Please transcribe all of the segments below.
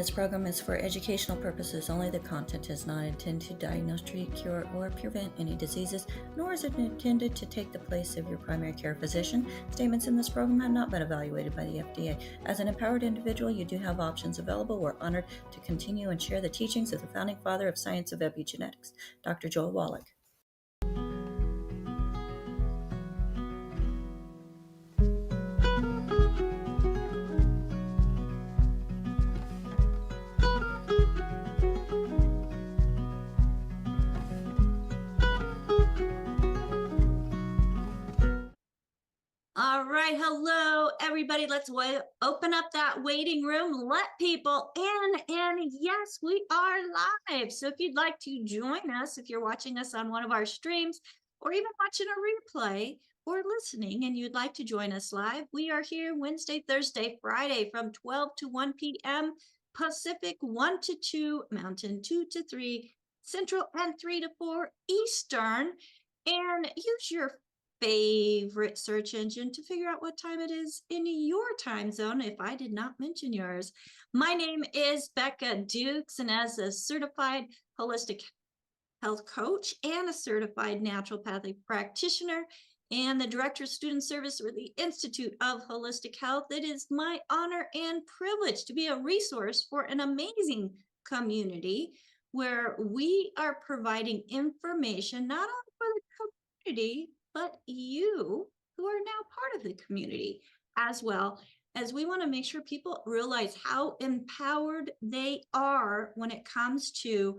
This program is for educational purposes only. The content is not intended to diagnose, treat, cure, or prevent any diseases, nor is it intended to take the place of your primary care physician. Statements in this program have not been evaluated by the FDA. As an empowered individual, you do have options available. We're honored to continue and share the teachings of the founding father of science of epigenetics, Dr. Joel Wallach. All right. Hello, everybody. Let's open up that waiting room. Let people in. And yes, we are live. So if you'd like to join us, if you're watching us on one of our streams or even watching a replay or listening and you'd like to join us live, we are here Wednesday, Thursday, Friday from 12 to 1 p.m. Pacific, 1 to 2 Mountain, 2 to 3 Central, and 3 to 4 Eastern. And use your favorite search engine to figure out what time it is in your time zone if I did not mention yours. My name is Becca Dukes, and as a certified holistic health coach and a certified naturopathic practitioner and the director of student service for the Institute of Holistic Health, it is my honor and privilege to be a resource for an amazing community where we are providing information not only for the community, but you who are now part of the community as well, as we want to make sure people realize how empowered they are when it comes to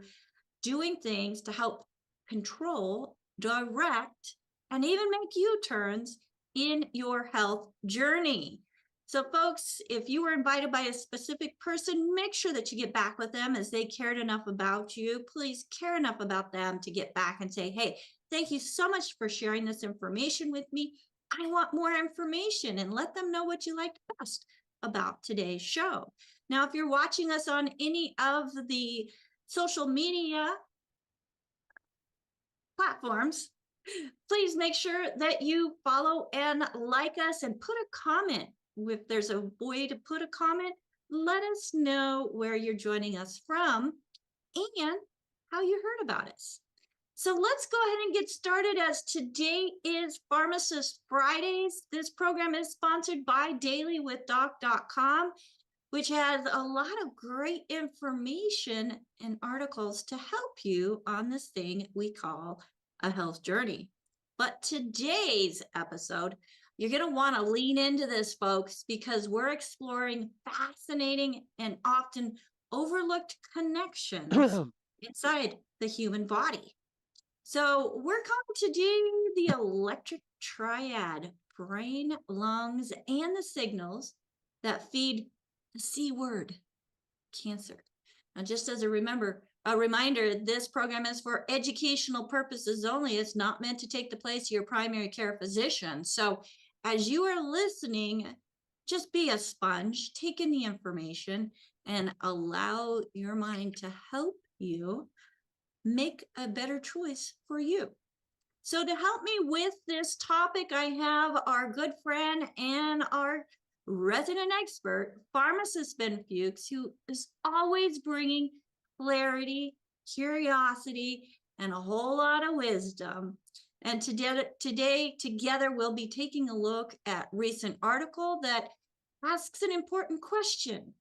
doing things to help control, direct, and even make U-turns in your health journey. So folks, if you were invited by a specific person, make sure that you get back with them as they cared enough about you. Please care enough about them to get back and say, hey, thank you so much for sharing this information with me. I want more information, and let them know what you liked best about today's show. Now, if you're watching us on any of the social media platforms, please make sure that you follow and like us and put a comment. If there's a way to put a comment, let us know where you're joining us from and how you heard about us. So let's go ahead and get started, as today is Pharmacist Fridays. This program is sponsored by dailywithdoc.com, which has a lot of great information and articles to help you on this thing we call a health journey. But today's episode, you're going to want to lean into this, folks, because we're exploring fascinating and often overlooked connections inside the human body. So we're calling today the electric triad: brain, lungs, and the signals that feed the C word, cancer. Now, just as a reminder, this program is for educational purposes only. It's not meant to take the place of your primary care physician. So as you are listening, just be a sponge, take in the information, and allow your mind to help you make a better choice for you. So to help me with this topic, I have our good friend and our resident expert, Pharmacist Ben Fuchs, who is always bringing clarity, curiosity, and a whole lot of wisdom. And today, together, we'll be taking a look at a recent article that asks an important question.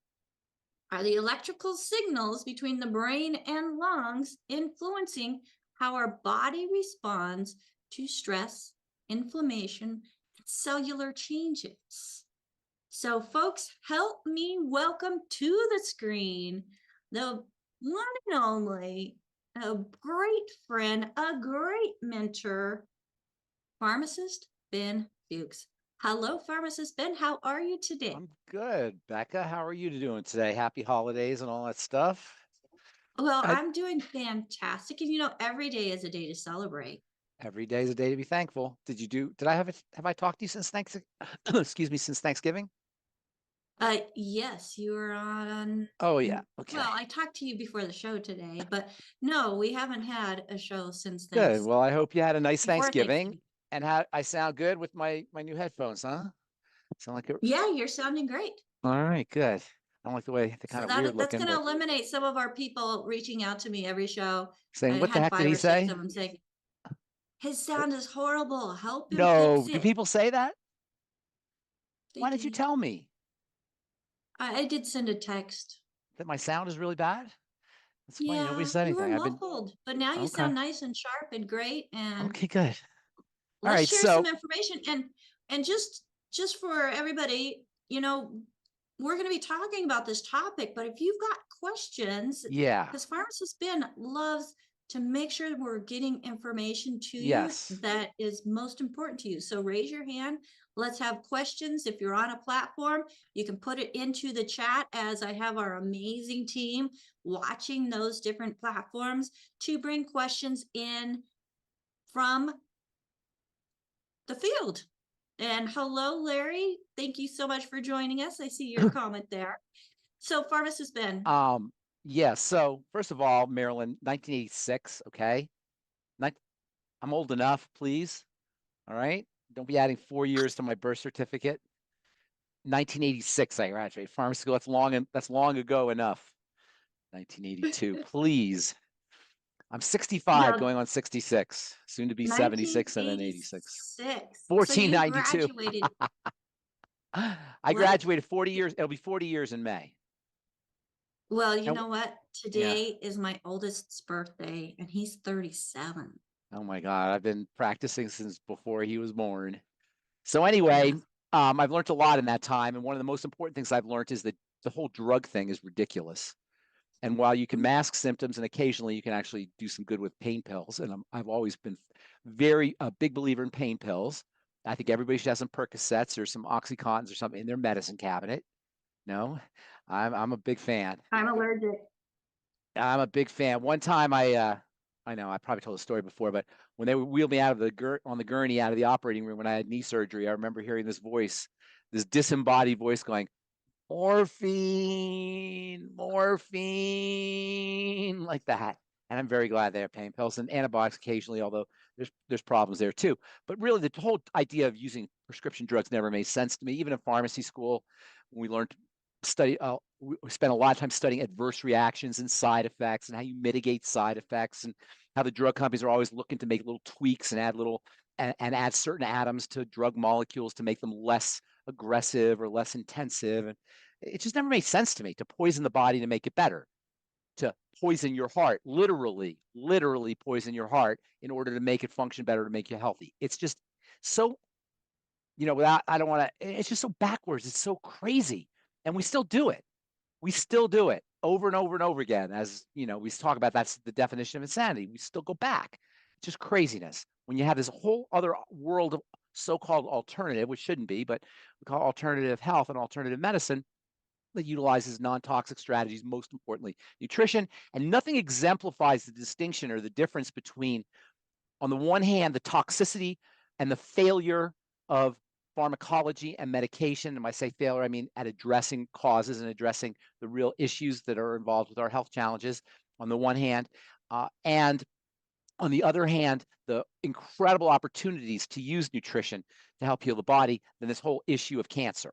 Are the electrical signals between the brain and lungs influencing how our body responds to stress, inflammation, and cellular changes? So folks, help me welcome to the screen the one and only, a great friend, a great mentor, Pharmacist Ben Fuchs. Hello, Pharmacist Ben. How are you today? I'm good. Becca, how are you doing today? Happy holidays and all that stuff. Well, I'm doing fantastic. And every day is a day to celebrate. Every day is a day to be thankful. Have I talked to you since excuse me, since Thanksgiving? Yes, you were on. Oh yeah. Okay. Well, I talked to you before the show today, but no, we haven't had a show since Good. Well, I hope you had a nice before Thanksgiving. And I sound good with my new headphones, huh? Sound like it. Yeah, you're sounding great. All right, good. I don't like the way they're So kind of weird that's looking, going to but eliminate some of our people reaching out to me every show. I saying, what the had heck did 5 he or 6 say? of them saying, his sound is horrible. Help him No, fix do it. people say that? They Why didn't you did. tell me I did send a text. that my sound is really bad? That's funny. Nobody Yeah, said you were anything. I've been muffled, but now you okay. sound nice and sharp and great. And Okay, good. All let's right. share some So information. And just for everybody, we're going to be talking about this topic, but if you've got questions, yeah, because Pharmacist Ben loves to make sure we're getting information to you yes. that is most important to you. So raise your hand. Let's have questions. If you're on a platform, you can put it into the chat, as I have our amazing team watching those different platforms to bring questions in from the field. And hello, Larry. Thank you so much for joining us. I see your comment there. So, Pharmacist Ben. Yeah. So first of all, Maryland, 1986. Okay. I'm old enough, please. All right. Don't be adding 4 years to my birth certificate. 1986, I graduated pharmacy school. That's long ago enough. 1982, please. I'm 65, Now, going on 66, soon to be 76, and then 86. 1986. So you 1492. graduated. I What? graduated 40 years. It'll be 40 years in May. Well, you And know what? yeah. Today is my oldest's birthday, and he's 37. Oh my God. I've been practicing since before he was born. So Yeah. anyway, I've learned a lot in that time. And one of the most important things I've learned is that the whole drug thing is ridiculous. And while you can mask symptoms and occasionally you can actually do some good with pain pills, and I've always been a big believer in pain pills. I think everybody should have some Percocets or some Oxycontins or something in their medicine cabinet. No, I'm a big fan. I'm allergic. I'm a big fan. One time I know I probably told the story before, but when they wheeled me out of on the gurney out of the operating room when I had knee surgery, I remember hearing this voice, this disembodied voice going, morphine, morphine, like that. And I'm very glad they have pain pills and antibiotics occasionally, although there's problems there too. But really, the whole idea of using prescription drugs never made sense to me. Even in pharmacy school, when we learned to study, we spent a lot of time studying adverse reactions and side effects and how you mitigate side effects and how the drug companies are always looking to make little tweaks and add certain atoms to drug molecules to make them less aggressive or less intensive. And it just never made sense to me to poison the body to make it better, to poison your heart, literally poison your heart in order to make it function better, to make you healthy. It's just so, I don't want to, it's just so backwards. It's so crazy. And we still do it. We still do it over and over and over again. As we talk about, that's the definition of insanity. We still go back. It's just craziness. When you have this whole other world of so-called alternative, which shouldn't be, but we call alternative health and alternative medicine, that utilizes non-toxic strategies, most importantly, nutrition, and nothing exemplifies the distinction or the difference between, on the one hand, the toxicity and the failure of pharmacology and medication. And when I say failure, I mean at addressing causes and addressing the real issues that are involved with our health challenges, on the one hand, and on the other hand, the incredible opportunities to use nutrition to help heal the body, then this whole issue of cancer.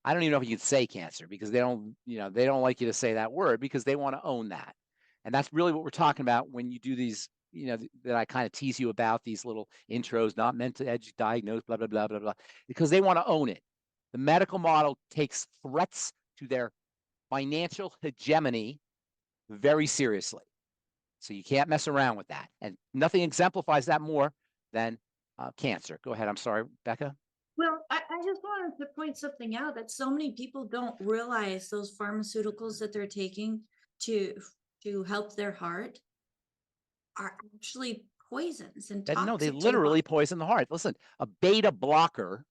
I don't even know if you can say cancer because they don't like you to say that word because they want to own that. And that's really what we're talking about when you do these, that I kind of tease you about, these little intros, not meant to diagnose, blah, blah, blah, blah, blah, because they want to own it. The medical model takes threats to their financial hegemony very seriously. So you can't mess around with that. And nothing exemplifies that more than cancer. Go ahead. I'm sorry, Becca. Well, I just wanted to point something out that so many people don't realize those pharmaceuticals that they're taking to help their heart are actually poisons and No, they toxic to the literally body. poison the heart. Listen, a beta blocker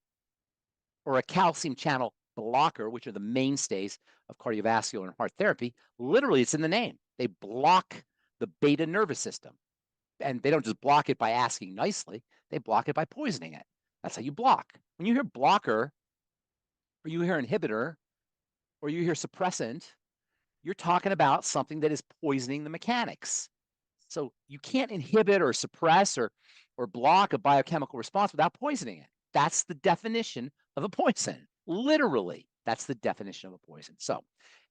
or a calcium channel blocker, which are the mainstays of cardiovascular and heart therapy, literally it's in the name. They block the beta nervous system. And they don't just block it by asking nicely, they block it by poisoning it. That's how you block. When you hear blocker, or you hear inhibitor, or you hear suppressant, you're talking about something that is poisoning the mechanics. So you can't inhibit or suppress or block a biochemical response without poisoning it. That's the definition of a poison, literally. That's the definition of a poison. So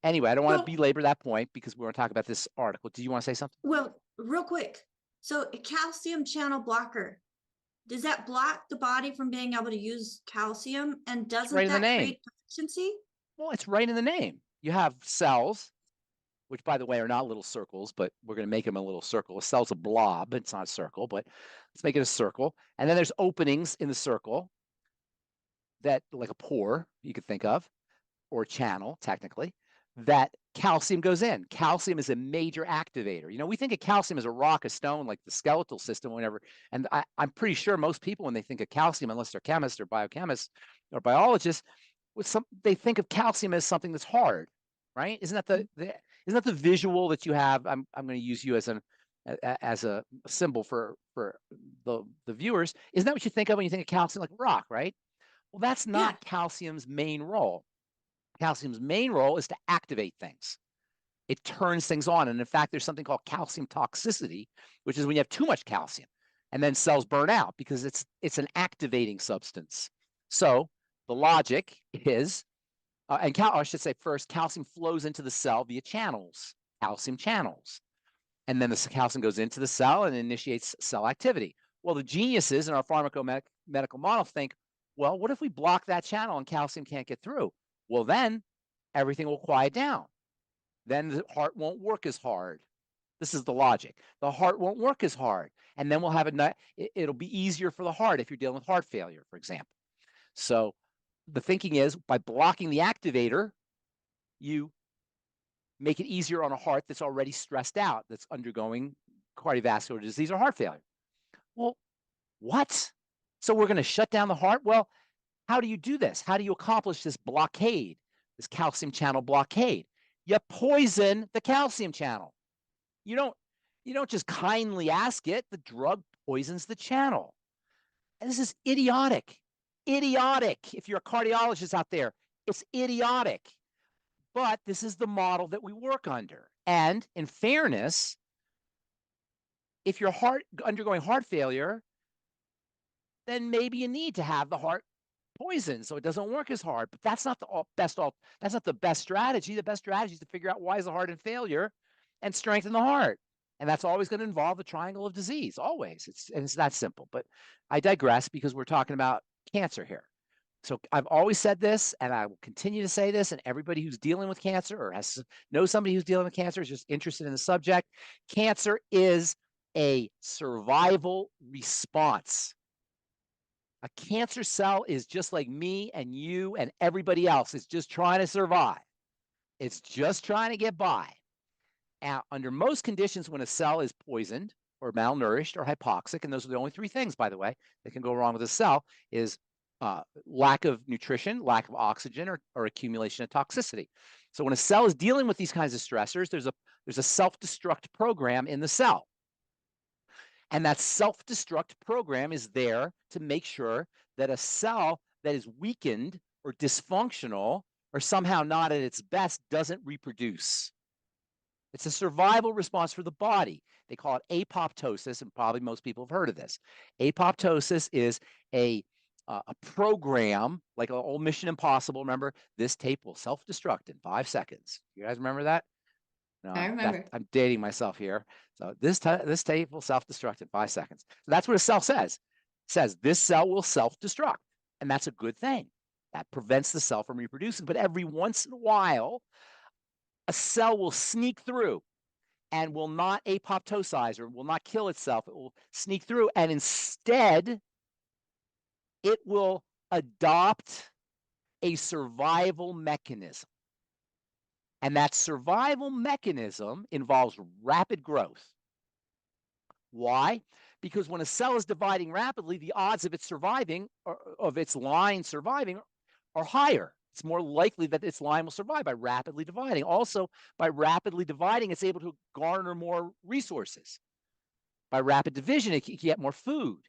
anyway, I don't want to Well, belabor that point because we want to talk about this article. Do you want to say something? well, real quick. So a calcium channel blocker, does that block the body from being able to use calcium? And It's right doesn't in the that name. create deficiency? Well, it's right in the name. You have cells, which by the way are not little circles, but we're going to make them a little circle. A cell's a blob. It's not a circle, but let's make it a circle. And then there's openings in the circle that, like a pore, you could think of, or channel, technically, that calcium goes in. Calcium is a major activator. You know, we think of calcium as a rock, a stone, like the skeletal system, whatever. And I'm pretty sure most people, when they think of calcium, unless they're chemists or biochemists or biologists, they think of calcium as something that's hard, right? Isn't that the visual that you have? I'm going to use you as a symbol for the viewers. Isn't that what you think of when you think of calcium, like rock, right? Well, that's Yeah. not calcium's main role. Calcium's main role is to activate things. It turns things on. And in fact, there's something called calcium toxicity, which is when you have too much calcium and then cells burn out because it's an activating substance. So the logic is, I should say first, calcium flows into the cell via channels, calcium channels. And then the calcium goes into the cell and initiates cell activity. Well, the geniuses in our pharmacomedical model think, well, what if we block that channel and calcium can't get through? Well, then everything will quiet down. Then the heart won't work as hard. This is the logic. The heart won't work as hard. And then we'll have it'll be easier for the heart if you're dealing with heart failure, for example. So the thinking is by blocking the activator, you make it easier on a heart that's already stressed out, that's undergoing cardiovascular disease or heart failure. Well, what? So we're going to shut down the heart? Well, how do you do this? How do you accomplish this blockade, this calcium channel blockade? You poison the calcium channel. You don't just kindly ask it. The drug poisons the channel. And this is idiotic. Idiotic. If you're a cardiologist out there, it's idiotic. But this is the model that we work under. And in fairness, if you're undergoing heart failure, then maybe you need to have the heart poison so it doesn't work as hard. But that's not that's not the best strategy. The best strategy is to figure out why is the heart in failure and strengthen the heart. And that's always going to involve the triangle of disease, always. It's that simple. But I digress because we're talking about cancer here. So I've always said this, and I will continue to say this, and everybody who's dealing with cancer or knows somebody who's dealing with cancer is just interested in the subject. Cancer is a survival response. A cancer cell is just like me and you and everybody else. It's just trying to survive. It's just trying to get by. Now, under most conditions, when a cell is poisoned or malnourished or hypoxic, and those are the only three things, by the way, that can go wrong with a cell, is lack of nutrition, lack of oxygen, or accumulation of toxicity. So when a cell is dealing with these kinds of stressors, there's a self-destruct program in the cell. And that self-destruct program is there to make sure that a cell that is weakened or dysfunctional or somehow not at its best doesn't reproduce. It's a survival response for the body. They call it apoptosis, and probably most people have heard of this. Apoptosis is a program, like an old Mission Impossible. Remember, this tape will self-destruct in 5 seconds. You guys remember that? No, I remember. I'm dating myself here. So this tape will self-destruct in 5 seconds. So that's what a cell says. It says this cell will self-destruct, and that's a good thing. That prevents the cell from reproducing. But every once in a while, a cell will sneak through and will not apoptosize or will not kill itself. It will sneak through, and instead, it will adopt a survival mechanism. And that survival mechanism involves rapid growth. Why? Because when a cell is dividing rapidly, the odds of it surviving, or of its line surviving, are higher. It's more likely that its line will survive by rapidly dividing. Also, by rapidly dividing, it's able to garner more resources. By rapid division, it can get more food,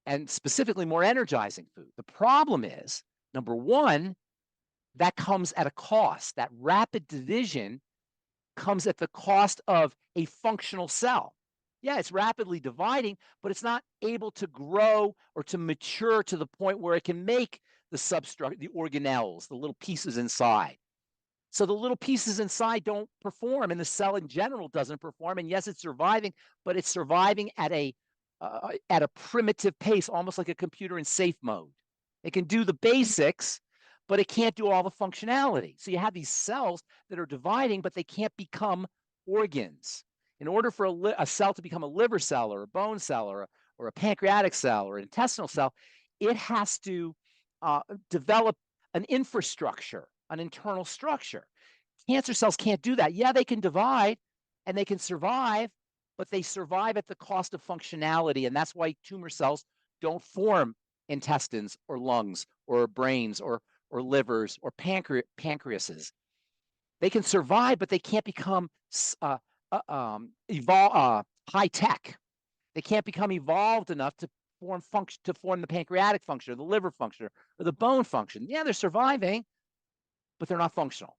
and specifically more energizing food. The problem is, number one, that comes at a cost. That rapid division comes at the cost of a functional cell. Yeah, it's rapidly dividing, but it's not able to grow or to mature to the point where it can make the substructure, the organelles, the little pieces inside. So the little pieces inside don't perform, and the cell in general doesn't perform. And yes, it's surviving, but it's surviving at a primitive pace, almost like a computer in safe mode. It can do the basics, but it can't do all the functionality. So you have these cells that are dividing, but they can't become organs. In order for a cell to become a liver cell or a bone cell or a pancreatic cell or an intestinal cell, it has to develop an infrastructure, an internal structure. Cancer cells can't do that. Yeah, they can divide and they can survive, but they survive at the cost of functionality. And that's why tumor cells don't form intestines or lungs or brains or livers or pancreases. They can survive, but they can't become high tech. They can't become evolved enough to form the pancreatic function or the liver function or the bone function. Yeah, they're surviving, but they're not functional.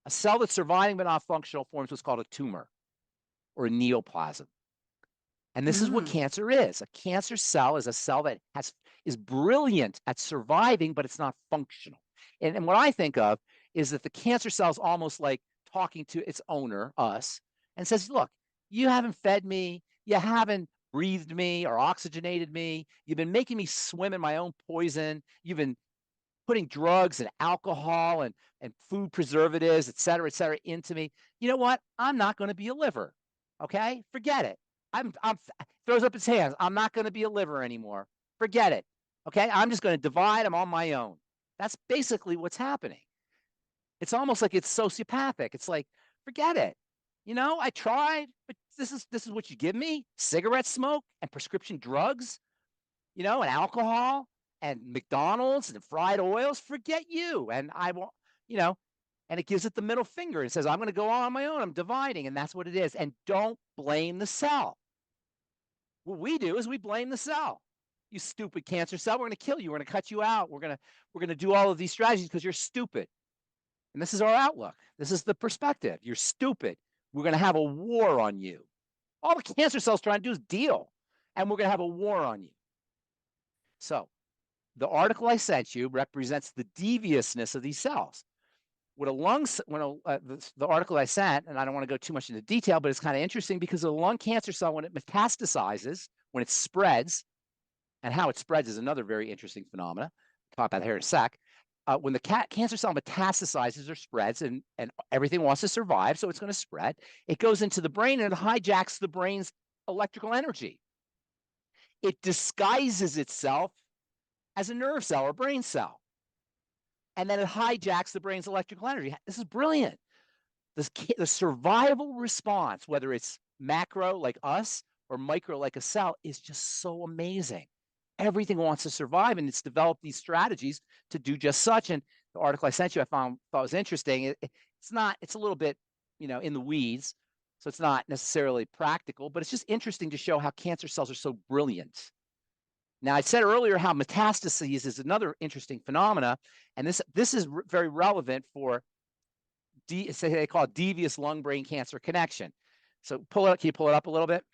A cell that's surviving but not functional forms what's called a tumor or a neoplasm. And this is what cancer is. A cancer cell is a cell that is brilliant at surviving, but it's not functional. And what I think of is that the cancer cell is almost like talking to its owner, us, and says, look, you haven't fed me, you haven't breathed me or oxygenated me, you've been making me swim in my own poison, you've been putting drugs and alcohol and food preservatives, et cetera, into me. You know what? I'm not going to be a liver. Okay? Forget it. I'm throws up his hands. I'm not going to be a liver anymore. Forget it. Okay? I'm just going to divide. I'm on my own. That's basically what's happening. It's almost like it's sociopathic. It's like, forget it. You know, I tried, but this is what you give me? Cigarette smoke and prescription drugs, you know, and alcohol and McDonald's and fried oils. Forget you. And I won't, you know, and it gives it the middle finger and says, I'm going to go on my own. I'm dividing. And that's what it is. And don't blame the cell. What we do is we blame the cell. You stupid cancer cell, we're going to kill you. We're going to cut you out. We're going to do all of these strategies because you're stupid. And this is our outlook. This is the perspective. You're stupid. We're going to have a war on you. All the cancer cells trying to do is deal. And we're going to have a war on you. So the article I sent you represents the deviousness of these cells. What the article I sent, and I don't want to go too much into detail, but it's kind of interesting because a lung cancer cell, when it metastasizes, when it spreads, and how it spreads is another very interesting phenomena. We'll talk about that here in a sec. When the cancer cell metastasizes or spreads, and everything wants to survive, so it's going to spread, it goes into the brain and it hijacks the brain's electrical energy. It disguises itself as a nerve cell or brain cell. And then it hijacks the brain's electrical energy. This is brilliant. The survival response, whether it's macro like us or micro like a cell, is just so amazing. Everything wants to survive, and it's developed these strategies to do just such. And the article I sent you, I thought was interesting. It's a little bit, you know, in the weeds, so it's not necessarily practical, but it's just interesting to show how cancer cells are so brilliant. Now, I said earlier how metastases is another interesting phenomena, and this is very relevant for they call it devious lung-brain cancer connection. So pull it up. Can you pull it up a little bit?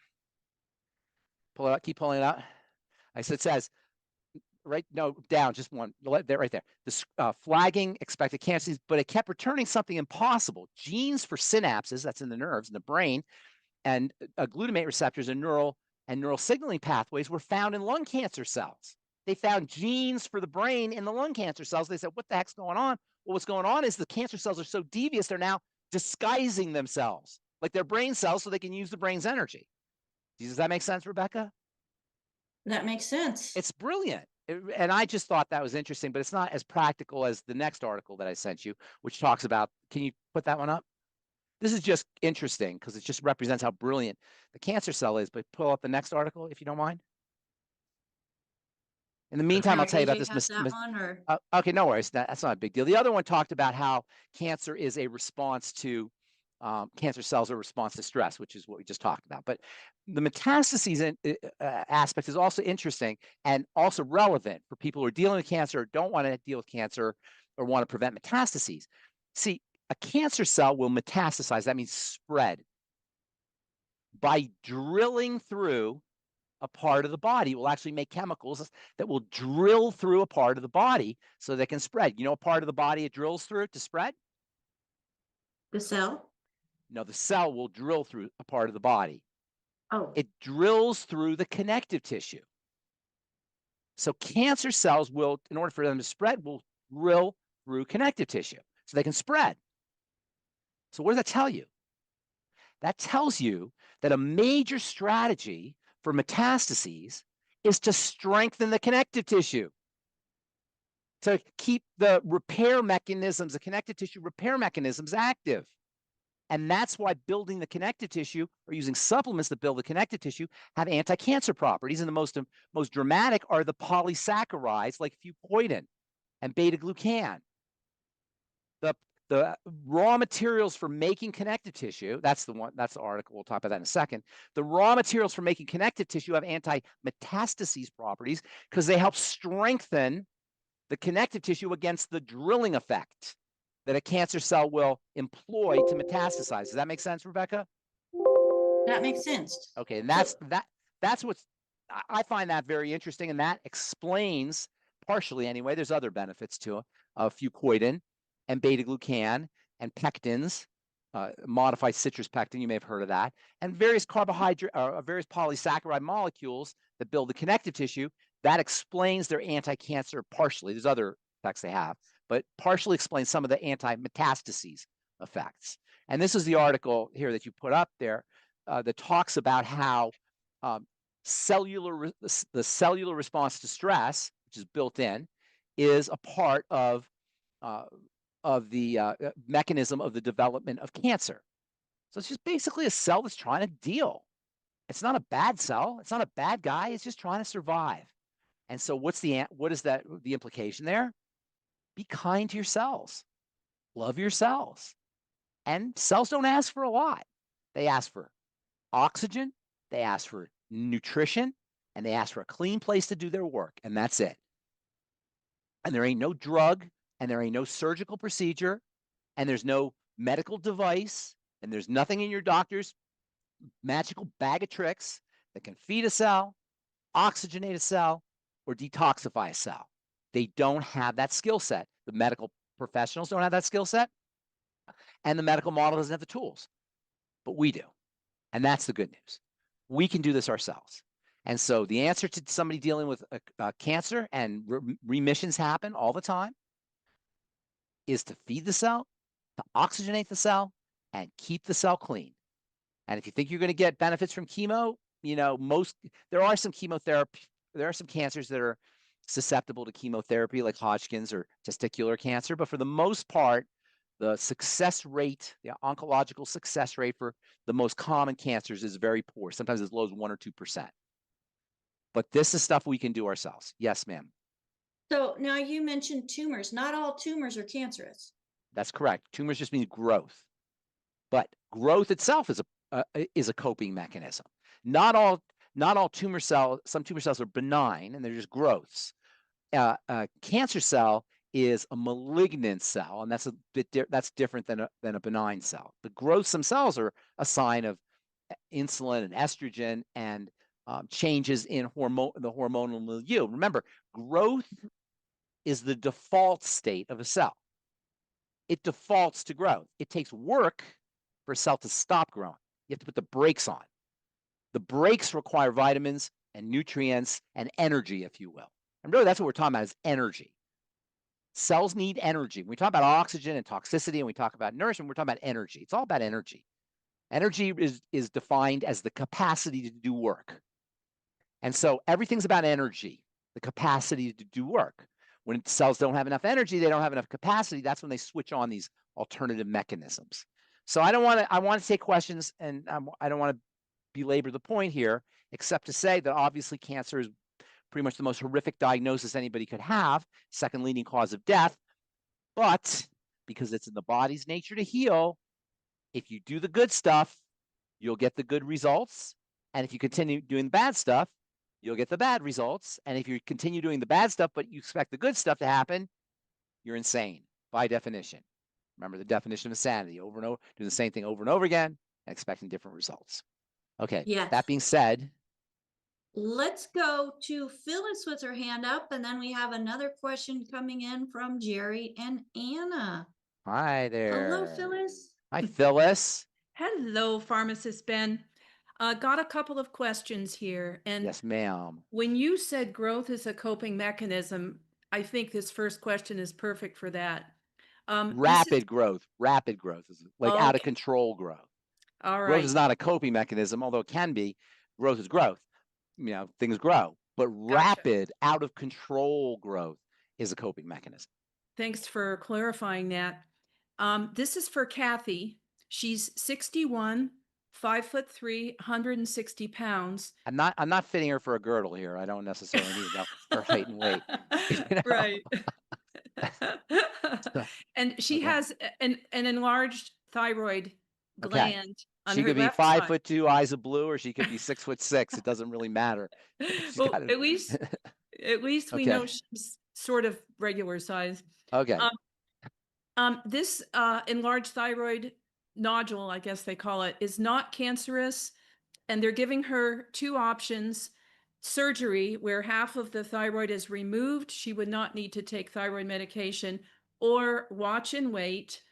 Pull it up. Keep pulling it up. It says down, just one, right there. This flagging expected cancers, but it kept returning something impossible. Genes for synapses, that's in the nerves in the brain, and glutamate receptors and neural signaling pathways were found in lung cancer cells. They found genes for the brain in the lung cancer cells. They said, what the heck's going on? Well, what's going on is the cancer cells are so devious, they're now disguising themselves like they're brain cells so they can use the brain's energy. Does that make sense, Rebecca? That makes sense. It's brilliant. And I just thought that was interesting, but it's not as practical as the next article that I sent you, which talks about, can you put that one up? This is just interesting because it just represents how brilliant the cancer cell is. But pull up the next article, if you don't mind. In the meantime, I'll tell you about this. Okay, no worries. That's not a big deal. The other one talked about how cancer is a response to cancer cells are a response to stress, which is what we just talked about. But the metastases aspect is also interesting and also relevant for people who are dealing with cancer or don't want to deal with cancer or want to prevent metastases. See, a cancer cell will metastasize. That means spread. by drilling through a part of the body. It will actually make chemicals that will drill through a part of the body so they can spread. You know, a part of the body it drills through to spread? The cell? No, the cell will drill through a part of the body. Oh, It drills through the connective tissue. So cancer cells will, in order for them to spread, will drill through connective tissue so they can spread. So what does that tell you? That tells you that a major strategy for metastases is to strengthen the connective tissue, to keep the repair mechanisms, the connective tissue repair mechanisms active. And that's why building the connective tissue or using supplements that build the connective tissue have anti-cancer properties. And the most dramatic are the polysaccharides like fucoidan and beta-glucan. The raw materials for making connective tissue, that's the article, we'll talk about that in a second. The raw materials for making connective tissue have anti-metastases properties because they help strengthen the connective tissue against the drilling effect that a cancer cell will employ to metastasize. Does that make sense, Rebecca? that makes sense. Okay, and So, that's what's, I find that very interesting, and that explains partially anyway. There's other benefits to fucoidan and beta-glucan and pectins, modified citrus pectin, you may have heard of that, and various various polysaccharide molecules that build the connective tissue. That explains their anti-cancer partially. There's other effects they have, but partially explains some of the anti-metastases effects. And this is the article here that you put up there that talks about how the cellular response to stress, which is built in, is a part of the mechanism of the development of cancer. So it's just basically a cell that's trying to deal. It's not a bad cell. It's not a bad guy. It's just trying to survive. And so what is the implication there? Be kind to your cells. Love your cells. And cells don't ask for a lot. They ask for oxygen, they ask for nutrition, and they ask for a clean place to do their work. And that's it. And there ain't no drug, and there ain't no surgical procedure, and there's no medical device, and there's nothing in your doctor's magical bag of tricks that can feed a cell, oxygenate a cell, or detoxify a cell. They don't have that skill set. The medical professionals don't have that skill set, and the medical model doesn't have the tools, but we do. And that's the good news. We can do this ourselves. And so the answer to somebody dealing with cancer, and remissions happen all the time, is to feed the cell, to oxygenate the cell, and keep the cell clean. And if you think you're going to get benefits from chemo, you know, there are some chemotherapy, there are some cancers that are susceptible to chemotherapy, like Hodgkin's or testicular cancer. But for the most part, the success rate, the oncological success rate for the most common cancers is very poor, sometimes as low as 1 or 2%. But this is stuff we can do ourselves. Yes, ma'am. so now you mentioned tumors. Not all tumors are cancerous. That's correct. Tumors just mean growth. But growth itself is a coping mechanism. Not all tumor cells, some tumor cells are benign and they're just growths. A cancer cell is a malignant cell, and that's different than a benign cell. The growths themselves are a sign of insulin and estrogen and changes in the hormonal milieu. Remember, growth is the default state of a cell. It defaults to growth. It takes work for a cell to stop growing. You have to put the brakes on. The brakes require vitamins and nutrients and energy, if you will. And really, that's what we're talking about, is energy. Cells need energy. When we talk about oxygen and toxicity, and we talk about nourishment, we're talking about energy. It's all about energy. Energy is defined as the capacity to do work. And so everything's about energy, the capacity to do work. When cells don't have enough energy, they don't have enough capacity, that's when they switch on these alternative mechanisms. So I want to take questions, and I don't want to belabor the point here, except to say that obviously cancer is pretty much the most horrific diagnosis anybody could have, second leading cause of death. But because it's in the body's nature to heal, if you do the good stuff, you'll get the good results. And if you continue doing the bad stuff, you'll get the bad results. And if you continue doing the bad stuff, but you expect the good stuff to happen, you're insane by definition. Remember the definition of insanity: over and over, doing the same thing over and over again and expecting different results. Okay. Yes. That being said, Let's go to Phyllis with her hand up, and then we have another question coming in from Jerry and Anna. hi there. Hello, Phyllis. Hi, Phyllis. Hello, Pharmacist Ben. Got a couple of questions here. And Yes, ma'am. when you said growth is a coping mechanism, I think this first question is perfect for that. Rapid growth is like out of Okay. control growth. All Growth right. is not a coping mechanism, although it can be. Growth is growth. You know, things grow, but rapid, out of control growth is a coping mechanism. Thanks for clarifying that. This is for Kathy. She's 61, 5'3", 160 pounds. I'm not fitting her for a girdle here. I don't necessarily need to know her height and weight. You know? Right. And she has an enlarged thyroid gland on She her could be left 5'2", eyes of blue, or she could be 6'6". It doesn't really matter. Well, gotta... at least we know she's sort of regular size. Okay. This enlarged thyroid nodule, I guess they call it, is not cancerous, and they're giving her two options: surgery, where half of the thyroid is removed, she would not need to take thyroid medication, or watch and wait.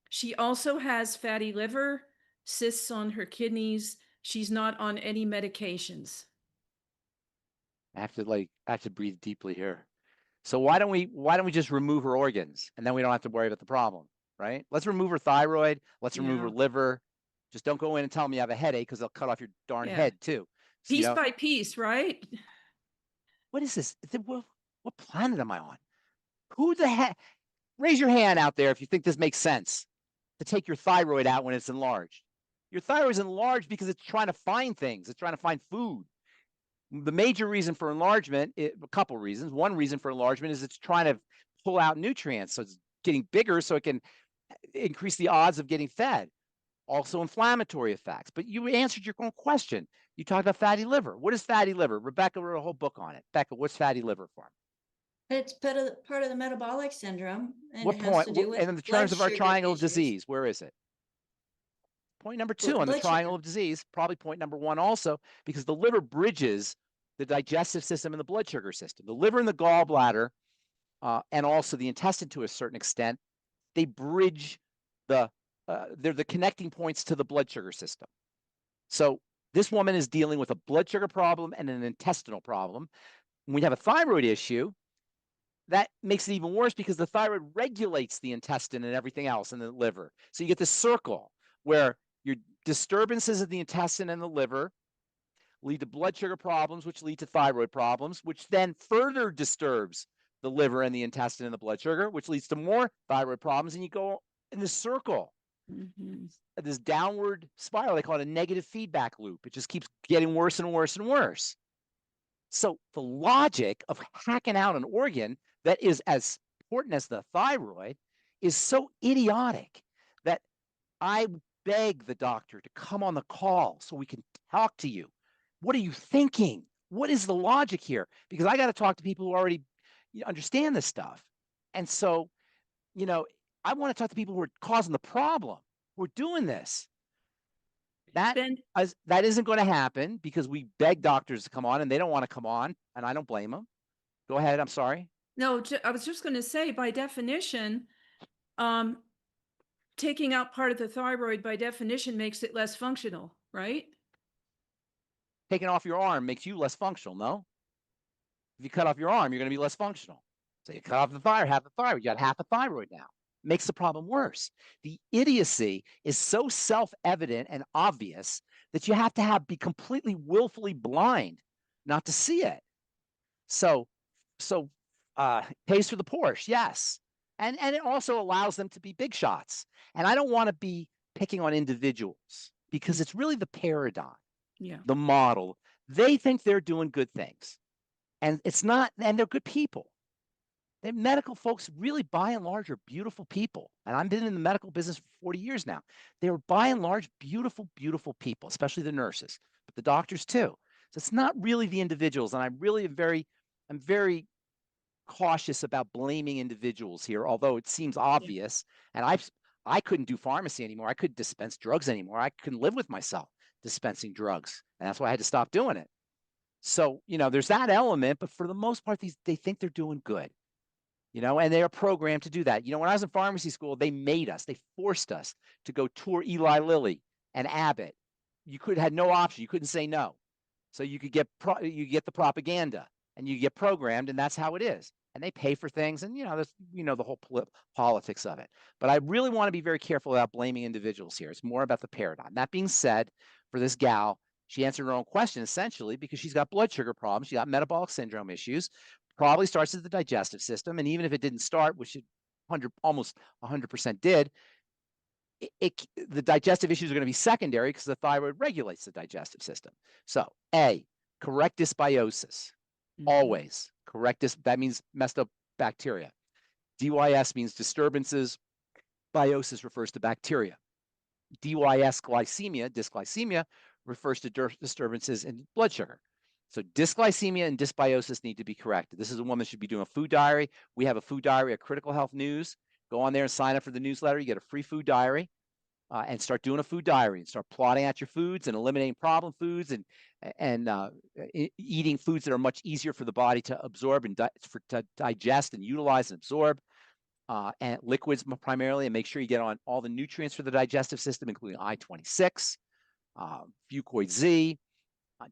She also has fatty liver, cysts on her kidneys. She's not on any medications. I have to breathe deeply here. So why don't we just remove her organs, and then we don't have to worry about the problem, right? Let's remove her thyroid. Let's remove her liver. Just don't go in and tell me you have a headache, because they'll cut off your darn head too. So, piece by piece, right? What is this? What planet am I on? Who the heck? Raise your hand out there if you think this makes sense, to take your thyroid out when it's enlarged. Your thyroid is enlarged because it's trying to find things. It's trying to find food. The major reason for enlargement, a couple reasons. One reason for enlargement is it's trying to pull out nutrients. So it's getting bigger so it can increase the odds of getting fed. Also inflammatory effects. But you answered your own question. You talked about fatty liver. What is fatty liver? Rebecca wrote a whole book on it. Becca, what's fatty liver for? It's part of the metabolic syndrome. And what it point? has to do with and in the terms of our triangle of disease, where is it? Point number 2 on the triangle of disease, probably point number 1 also, because the liver bridges the digestive system and the blood sugar system. The liver and the gallbladder, and also the intestine to a certain extent, they bridge they're the connecting points to the blood sugar system. So this woman is dealing with a blood sugar problem and an intestinal problem. When we have a thyroid issue, that makes it even worse, because the thyroid regulates the intestine and everything else in the liver. So you get this circle where your disturbances of the intestine and the liver lead to blood sugar problems, which lead to thyroid problems, which then further disturbs the liver and the intestine and the blood sugar, which leads to more thyroid problems. And you go in this circle, this downward spiral. They call it a negative feedback loop. It just keeps getting worse and worse and worse. So the logic of hacking out an organ that is as important as the thyroid is so idiotic that I beg the doctor to come on the call so we can talk to you. What are you thinking? What is the logic here? Because I got to talk to people who already understand this stuff. And so, I want to talk to people who are causing the problem, who are doing this. That isn't going to happen, because we beg doctors to come on and they don't want to come on, and I don't blame them. Go ahead. I'm sorry. No, I was just going to say, by definition, taking out part of the thyroid by definition makes it less functional, right? Taking off your arm makes you less functional, no? If you cut off your arm, you're going to be less functional. So you cut off the thyroid, half the thyroid, you got half a thyroid now. Makes the problem worse. The idiocy is so self-evident and obvious that you have to be completely willfully blind not to see it. So pays for the Porsche, yes. And it also allows them to be big shots. And I don't want to be picking on individuals, because it's really the paradigm, the model. They think they're doing good things, and it's not, and they're good people. The medical folks, really, by and large, are beautiful people. And I've been in the medical business for 40 years now. They're by and large beautiful, beautiful people, especially the nurses, but the doctors too. So it's not really the individuals. And I'm very cautious about blaming individuals here, although it seems obvious. And I couldn't do pharmacy anymore. I couldn't dispense drugs anymore. I couldn't live with myself. dispensing drugs. And that's why I had to stop doing it. So, there's that element, but for the most part, they think they're doing good, and they are programmed to do that. When I was in pharmacy school, they forced us to go tour Eli Lilly and Abbott. You had no option. You couldn't say no. So you could get the propaganda and you get programmed, and that's how it is. And they pay for things, and the whole politics of it. But I really want to be very careful about blaming individuals here. It's more about the paradigm. That being said, for this gal, she answered her own question essentially because she's got blood sugar problems, she got metabolic syndrome issues, probably starts at the digestive system, and even if it didn't start, which it almost 100% did, the digestive issues are going to be secondary because the thyroid regulates the digestive system. So, A, correct dysbiosis. Always correct this. That means messed up bacteria. DYS means disturbances. Biosis refers to bacteria. DYS glycemia, dysglycemia, refers to disturbances in blood sugar. So dysglycemia and dysbiosis need to be corrected. This is a woman that should be doing a food diary. We have a food diary at Critical Health News. Go on there and sign up for the newsletter. You get a free food diary. And start doing a food diary and start plotting out your foods and eliminating problem foods and eating foods that are much easier for the body to absorb and to digest and utilize and absorb, and liquids primarily, and make sure you get on all the nutrients for the digestive system, including I-26, Fucoid Z,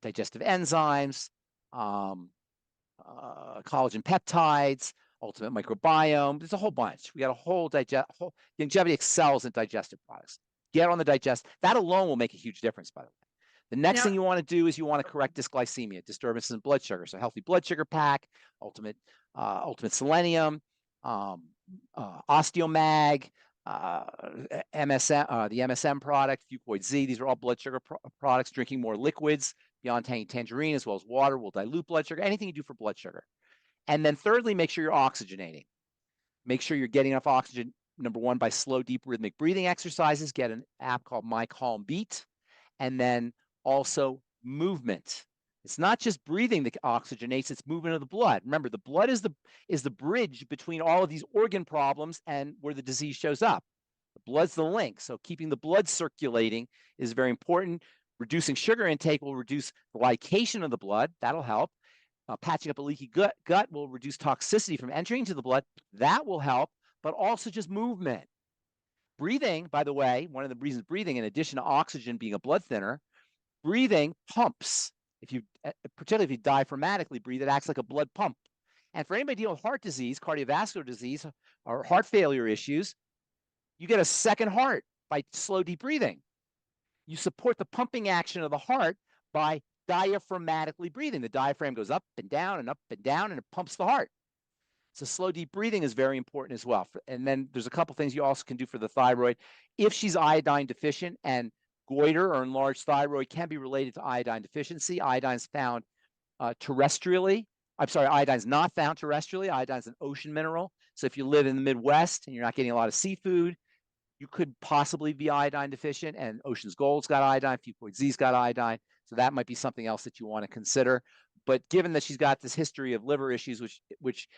digestive enzymes, collagen peptides, ultimate microbiome. There's a whole bunch. We got a whole longevity excels in digestive products. Get on the digest. That alone will make a huge difference, by the way. The next thing you want to do is you want to correct dysglycemia, disturbances in blood sugar. So healthy blood sugar pack, ultimate selenium, Osteomag, MSM, the MSM product, Fucoid Z. These are all blood sugar products. Drinking more liquids beyond Tangy Tangerine as well as water will dilute blood sugar. Anything you do for blood sugar. And then thirdly, make sure you're oxygenating. Make sure you're getting enough oxygen, number one, by slow, deep rhythmic breathing exercises. Get an app called My Calm Beat. And then also movement. It's not just breathing that oxygenates, it's movement of the blood. Remember, the blood is the bridge between all of these organ problems and where the disease shows up. The blood's the link. So keeping the blood circulating is very important. Reducing sugar intake will reduce the glycation of the blood. That'll help. Patching up a leaky gut will reduce toxicity from entering into the blood. That will help, but also just movement. Breathing, by the way, one of the reasons breathing, in addition to oxygen being a blood thinner, breathing pumps. Particularly if you diaphragmatically breathe, it acts like a blood pump. And for anybody dealing with heart disease, cardiovascular disease, or heart failure issues, you get a second heart by slow, deep breathing. You support the pumping action of the heart by diaphragmatically breathing. The diaphragm goes up and down and up and down, and it pumps the heart. So slow, deep breathing is very important as well. And then there's a couple things you also can do for the thyroid. If she's iodine deficient, and goiter or enlarged thyroid can be related to iodine deficiency. Iodine's found terrestrially. I'm sorry, iodine's not found terrestrially. Iodine's an ocean mineral. So if you live in the Midwest and you're not getting a lot of seafood, you could possibly be iodine deficient, and Ocean's Gold's got iodine, Fucoid Z's got iodine. So that might be something else that you want to consider. But given that she's got this history of liver issues, which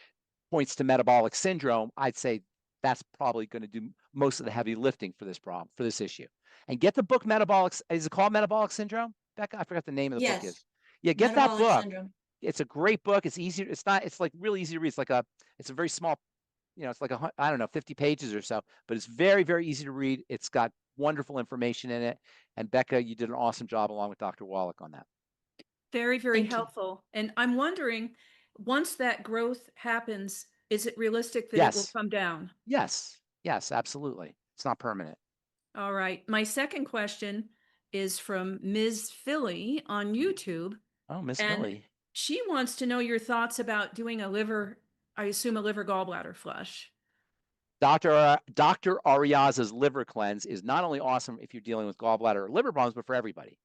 points to metabolic syndrome, I'd say that's probably going to do most of the heavy lifting for this problem, for this issue. And get the book Metabolic. Is it called Metabolic Syndrome? Becca, I forgot the name of the book is. Yeah, get that book. Syndrome. It's a great book. It's easy. It's like really easy to read. It's a very small, it's like I don't know, 50 pages or so, but it's very, very easy to read. It's got wonderful information in it. And Becca, you did an awesome job along with Dr. Wallach on that. Very, very helpful. And I'm wondering, once that growth happens, is it realistic that it will come down? Yes. Yes, absolutely. It's not permanent. All right. My second question is from Ms. Philly on YouTube. Oh, Miss Philly. She wants to know your thoughts about doing a liver gallbladder flush. Dr. Ariaza's liver cleanse is not only awesome if you're dealing with gallbladder or liver problems, but for everybody.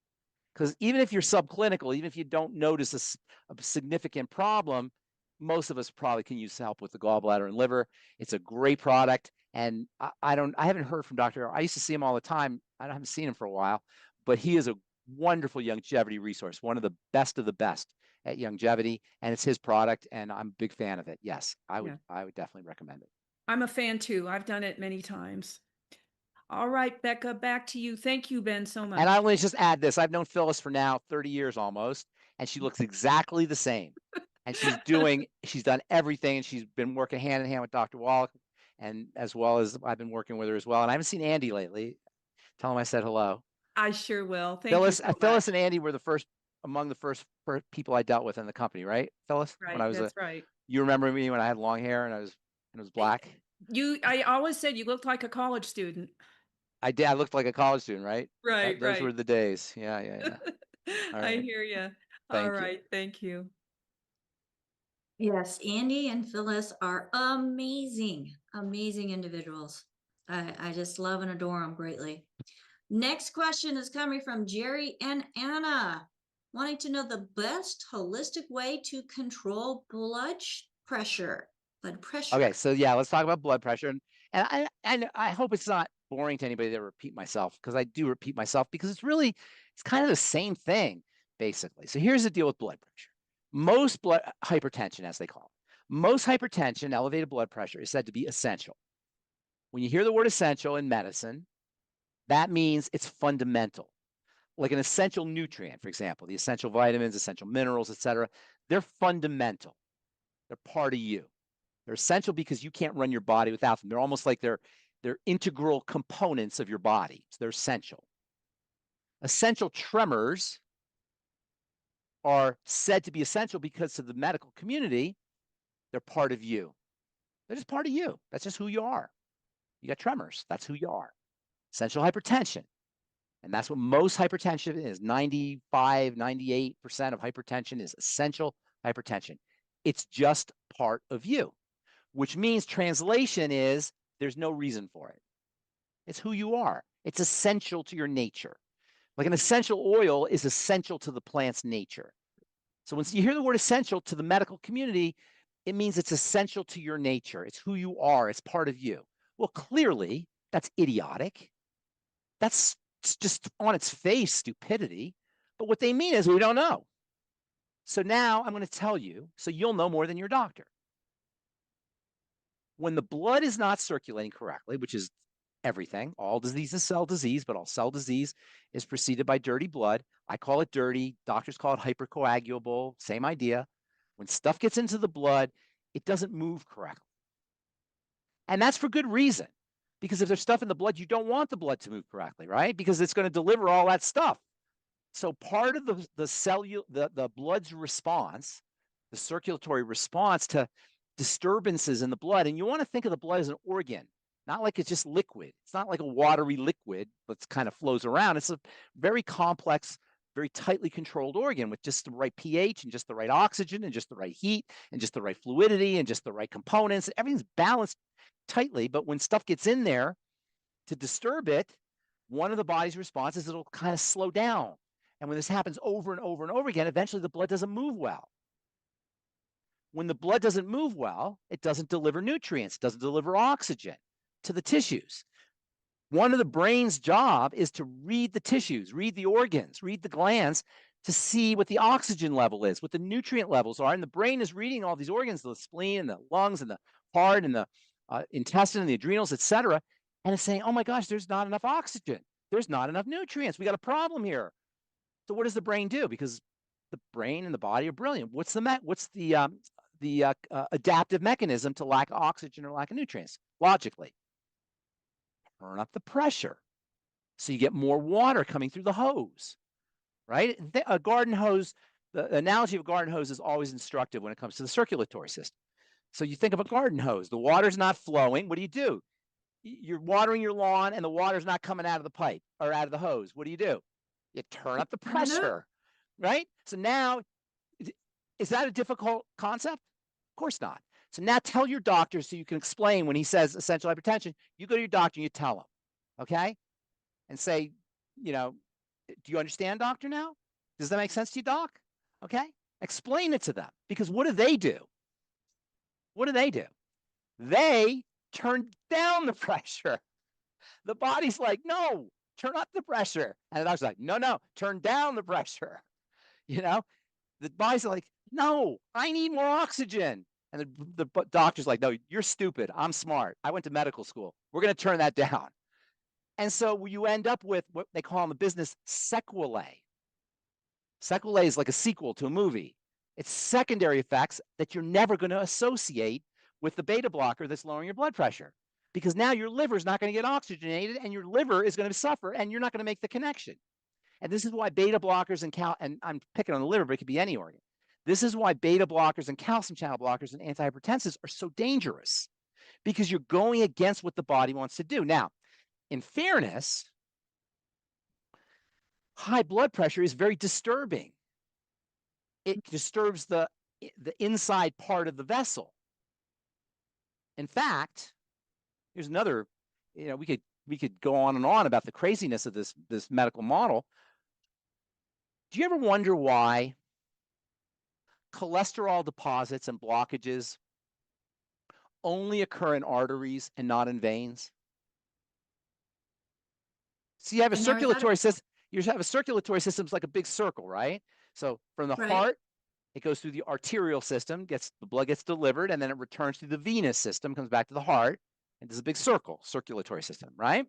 Because even if you're subclinical, even if you don't notice a significant problem, most of us probably can use help with the gallbladder and liver. It's a great product. And I haven't heard from Dr. I used to see him all the time. I haven't seen him for a while, but he is a wonderful longevity resource, one of the best at longevity, and it's his product, and I'm a big fan of it. Yes, I would definitely recommend it. I'm a fan too. I've done it many times. All right, Becca, back to you. Thank you, Ben, so much. And I want to just add this. I've known Phyllis for now 30 years almost, and she looks exactly the same. And she's done everything, and she's been working hand in hand with Dr. Wallach, and as well as I've been working with her as well. And I haven't seen Andy lately. Tell him I said hello. I sure will. Thank Phyllis, you so Phyllis much. and Andy were among the first people I dealt with in the company, right, Phyllis? Right, When I was that's right. You remember me when I had long hair and it was black? I always said you looked like a college student. I did. I looked like a college student, right? Right, Those right. were the days. Yeah. All I right. hear you. All Thank you. right, thank you. Yes, Andy and Phyllis are amazing, amazing individuals. I just love and adore them greatly. Next question is coming from Jerry and Anna, wanting to know the best holistic way to control blood pressure. Okay, so yeah, let's talk about blood pressure. And I hope it's not boring to anybody to repeat myself, because I do repeat myself, because it's kind of the same thing, basically. So here's the deal with blood pressure. Most blood hypertension, as they call it, most hypertension, elevated blood pressure, is said to be essential. When you hear the word essential in medicine, that means it's fundamental. Like an essential nutrient, for example, the essential vitamins, essential minerals, etc. They're fundamental. They're part of you. They're essential because you can't run your body without them. They're almost like they're integral components of your body. So they're essential. Essential tremors are said to be essential because to the medical community, they're part of you. They're just part of you. That's just who you are. You got tremors. That's who you are. Essential hypertension. And that's what most hypertension is. 95, 98% of hypertension is essential hypertension. It's just part of you, which means translation is there's no reason for it. It's who you are. It's essential to your nature. Like an essential oil is essential to the plant's nature. So when you hear the word essential to the medical community, it means it's essential to your nature. It's who you are. It's part of you. Well, clearly, that's idiotic. That's just on its face stupidity. But what they mean is we don't know. So now I'm going to tell you so you'll know more than your doctor. When the blood is not circulating correctly, which is everything, all disease is cell disease, but all cell disease is preceded by dirty blood. I call it dirty. Doctors call it hypercoagulable. Same idea. When stuff gets into the blood, it doesn't move correctly. And that's for good reason. Because if there's stuff in the blood, you don't want the blood to move correctly, right? Because it's going to deliver all that stuff. So part of the blood's response, the circulatory response to disturbances in the blood, and you want to think of the blood as an organ, not like it's just liquid. It's not like a watery liquid that kind of flows around. It's a very complex, very tightly controlled organ with just the right pH and just the right oxygen and just the right heat and just the right fluidity and just the right components. Everything's balanced tightly, but when stuff gets in there to disturb it, one of the body's responses, it'll kind of slow down. And when this happens over and over and over again, eventually the blood doesn't move well. When the blood doesn't move well, it doesn't deliver nutrients, it doesn't deliver oxygen to the tissues. One of the brain's job is to read the tissues, read the organs, read the glands to see what the oxygen level is, what the nutrient levels are. And the brain is reading all these organs, the spleen and the lungs and the heart and the intestine and the adrenals, etc. And it's saying, oh my gosh, there's not enough oxygen. There's not enough nutrients. We got a problem here. So what does the brain do? Because the brain and the body are brilliant. What's the adaptive mechanism to lack of oxygen or lack of nutrients? Logically, turn up the pressure so you get more water coming through the hose, right? A garden hose, the analogy of a garden hose is always instructive when it comes to the circulatory system. So you think of a garden hose, the water's not flowing. What do? You're watering your lawn and the water's not coming out of the pipe or out of the hose. What do? You turn up the pressure, right? So now, is that a difficult concept? Of course not. So now tell your doctor so you can explain when he says essential hypertension, you go to your doctor and you tell him, okay? And say, do you understand, doctor, now? Does that make sense to you, doc? Okay? Explain it to them, because what do? What do? They turn down the pressure. The body's like, no, turn up the pressure. And the doctor's like, no, turn down the pressure. The body's like, no, I need more oxygen. And the doctor's like, no, you're stupid. I'm smart. I went to medical school. We're going to turn that down. And so you end up with what they call in the business sequelae. Sequelae is like a sequel to a movie. It's secondary effects that you're never going to associate with the beta blocker that's lowering your blood pressure, because now your liver is not going to get oxygenated and your liver is going to suffer and you're not going to make the connection. And this is why beta blockers and I'm picking on the liver, but it could be any organ. This is why beta blockers and calcium channel blockers and antihypertensives are so dangerous, because you're going against what the body wants to do. Now, in fairness, high blood pressure is very disturbing. It disturbs the inside part of the vessel. In fact, here's another, we could go on and on about the craziness of this medical model. Do you ever wonder why cholesterol deposits and blockages only occur in arteries and not in veins? So you have a circulatory system. You have a circulatory system like a big circle, right? So from the heart, it goes through the arterial system, the blood gets delivered, and then it returns through the venous system, comes back to the heart, and there's a big circulatory system, right?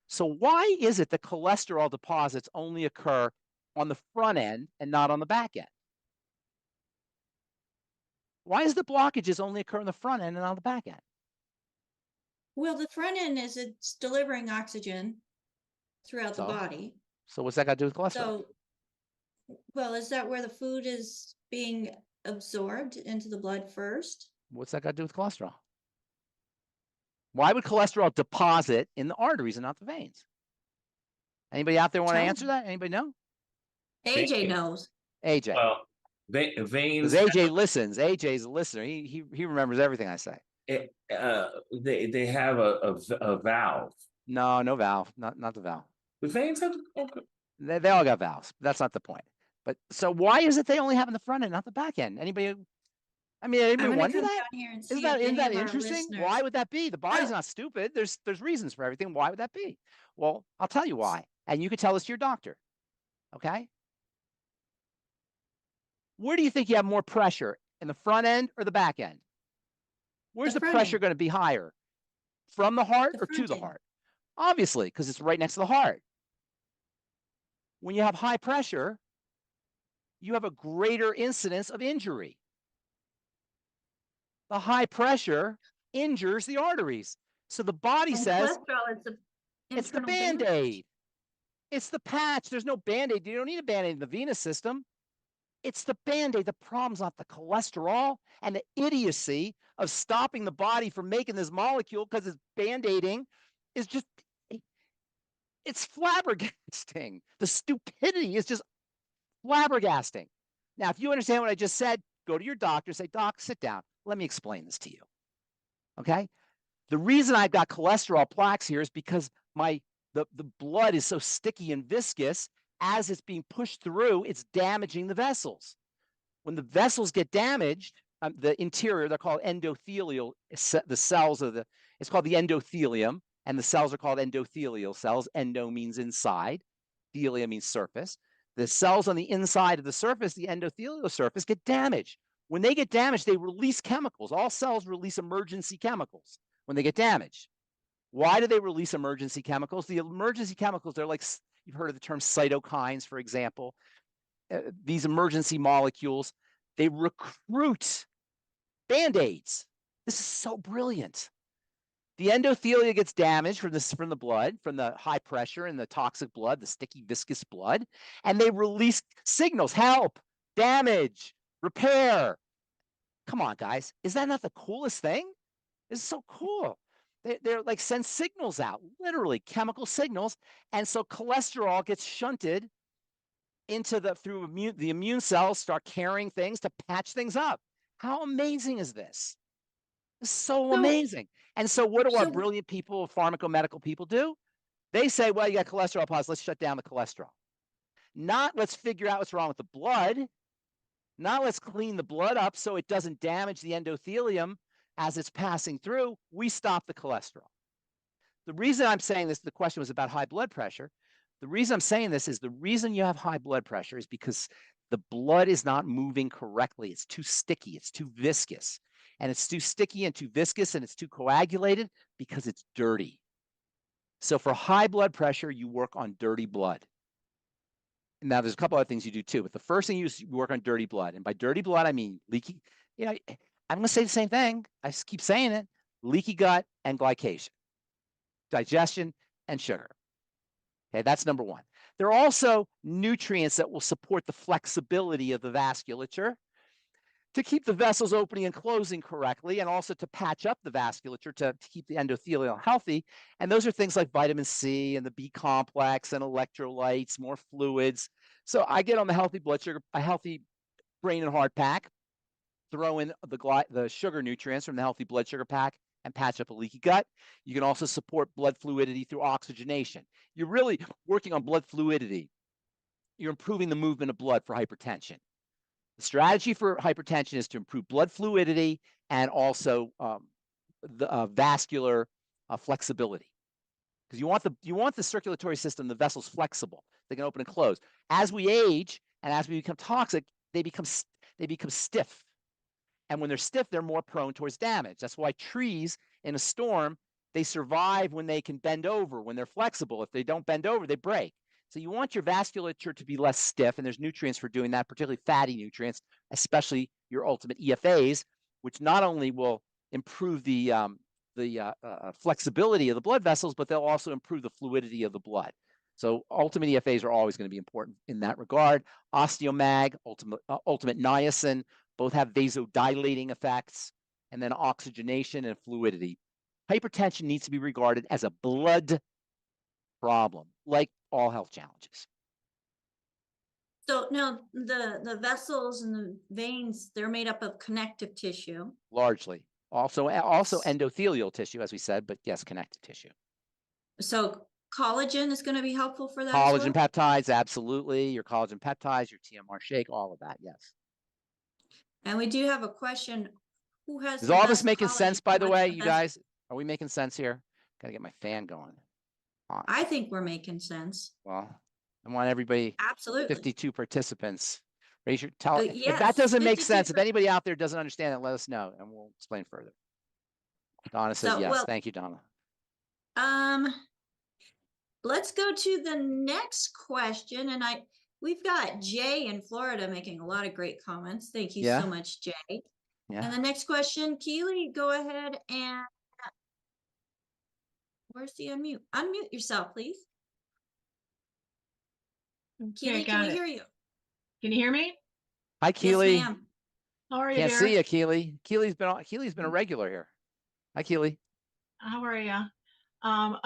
So why is it that cholesterol deposits only occur on the front end and not on the back end? Why does the blockages only occur on the front end and not on the back end? Well, the front end is it's delivering oxygen throughout the body. So what's that got to do with cholesterol? So, well, is that where the food is being absorbed into the blood first? What's that got to do with cholesterol? Why would cholesterol deposit in the arteries and not the veins? Anybody out there want to answer that? Anybody know? AJ knows. AJ. Well, veins. AJ listens. AJ's a listener. He remembers everything I say. They have a valve. No valve. Not the valve. The veins have. They all got valves. That's not the point. But so why is it they only have in the front end, not the back end? Anybody wonder that? Isn't that interesting? Why would that be? The body's not stupid. There's reasons for everything. Why would that be? Well, I'll tell you why. And you could tell this to your doctor. Okay? Where do you think you have more pressure? In the front end or the back end? Where's the pressure going to be higher? From the heart or to the heart? Obviously, because it's right next to the heart. When you have high pressure, you have a greater incidence of injury. The high pressure injures the arteries. So the body says, it's the Band-Aid. It's the patch. There's no Band-Aid. You don't need a Band-Aid in the venous system. It's the Band-Aid. The problem's not the cholesterol and the idiocy of stopping the body from making this molecule because it's Band-Aiding is just, it's flabbergasting. The stupidity is just flabbergasting. Now, if you understand what I just said, go to your doctor, say, Doc, sit down. Let me explain this to you. Okay? The reason I've got cholesterol plaques here is because the blood is so sticky and viscous. As it's being pushed through, it's damaging the vessels. When the vessels get damaged, the interior, they're called endothelial, the cells of it's called the endothelium, and the cells are called endothelial cells. Endo means inside, thelia means surface. The cells on the inside of the surface, the endothelial surface, get damaged. When they get damaged, they release chemicals. All cells release emergency chemicals when they get damaged. Why do they release emergency chemicals? The emergency chemicals, they're like, you've heard of the term cytokines, for example. These emergency molecules, they recruit Band-Aids. This is so brilliant. The endothelia gets damaged from the blood, from the high pressure and the toxic blood, the sticky, viscous blood, and they release signals, help, damage, repair. Come on, guys. Is that not the coolest thing? This is so cool. They're like send signals out, literally chemical signals. And so cholesterol gets shunted into the immune cells, start carrying things to patch things up. How amazing is this? It's so amazing. And so what do our brilliant people, pharmacomedical people do? They say, well, you got cholesterol positive, let's shut down the cholesterol. Not let's figure out what's wrong with the blood. Not let's clean the blood up so it doesn't damage the endothelium as it's passing through. We stop the cholesterol. The reason I'm saying this, the question was about high blood pressure. The reason I'm saying this is the reason you have high blood pressure is because the blood is not moving correctly. It's too sticky. It's too viscous. And it's too sticky and too viscous and it's too coagulated because it's dirty. So for high blood pressure, you work on dirty blood. Now, there's a couple other things you do too, but the first thing you work on dirty blood. And by dirty blood, I mean leaky, you know, I'm going to say the same thing. I just keep saying it, leaky gut and glycation, digestion and sugar. Okay, that's number one. There are also nutrients that will support the flexibility of the vasculature to keep the vessels opening and closing correctly, and also to patch up the vasculature to keep the endothelium healthy. And those are things like vitamin C and the B complex and electrolytes, more fluids. So I get on the healthy blood sugar, a healthy brain and heart pack, throw in the sugar nutrients from the healthy blood sugar pack, and patch up a leaky gut. You can also support blood fluidity through oxygenation. You're really working on blood fluidity. You're improving the movement of blood for hypertension. The strategy for hypertension is to improve blood fluidity and also the vascular flexibility, because you want the circulatory system, the vessels flexible. They can open and close. As we age and as we become toxic, they become stiff. And when they're stiff, they're more prone towards damage. That's why trees in a storm, they survive when they can bend over, when they're flexible. If they don't bend over, they break. So you want your vasculature to be less stiff, and there's nutrients for doing that, particularly fatty nutrients, especially your ultimate EFAs, which not only will improve the flexibility of the blood vessels, but they'll also improve the fluidity of the blood. So ultimate EFAs are always going to be important in that regard. Osteomag, ultimate niacin, both have vasodilating effects, and then oxygenation and fluidity. Hypertension needs to be regarded as a blood problem, like all health challenges. So now the vessels and the veins, they're made up of connective tissue. Largely. Also endothelial tissue, as we said, but yes, connective tissue. So collagen is going to be helpful for that Collagen as well? peptides, absolutely. Your collagen peptides, your TMR shake, all of that, yes. And we do have a question. Who has Is the all this best making collagen? sense, by the What's way, the you best- guys? Are we making sense here? Gotta get my fan going. I think we're making sense. Well, I want everybody, Absolutely. 52 participants. Raise your if that Yes, doesn't make 52 sense, if anybody out there doesn't understand it, let us know and we'll explain further. Donna says So, yes. well- Thank you, Donna. Let's go to the next question. And we've got Jay in Florida making a lot of great comments. Thank you Yeah. so much, Jay. Yeah. And the next question, Keely, go ahead and where's the unmute? Unmute yourself, please. Keely, can we hear you? Can you hear me? Hi, Keely. Yes, ma'am. How are you, Can't dear? see you, Keely. Keely's been a regular here. Hi, Keely. How are you?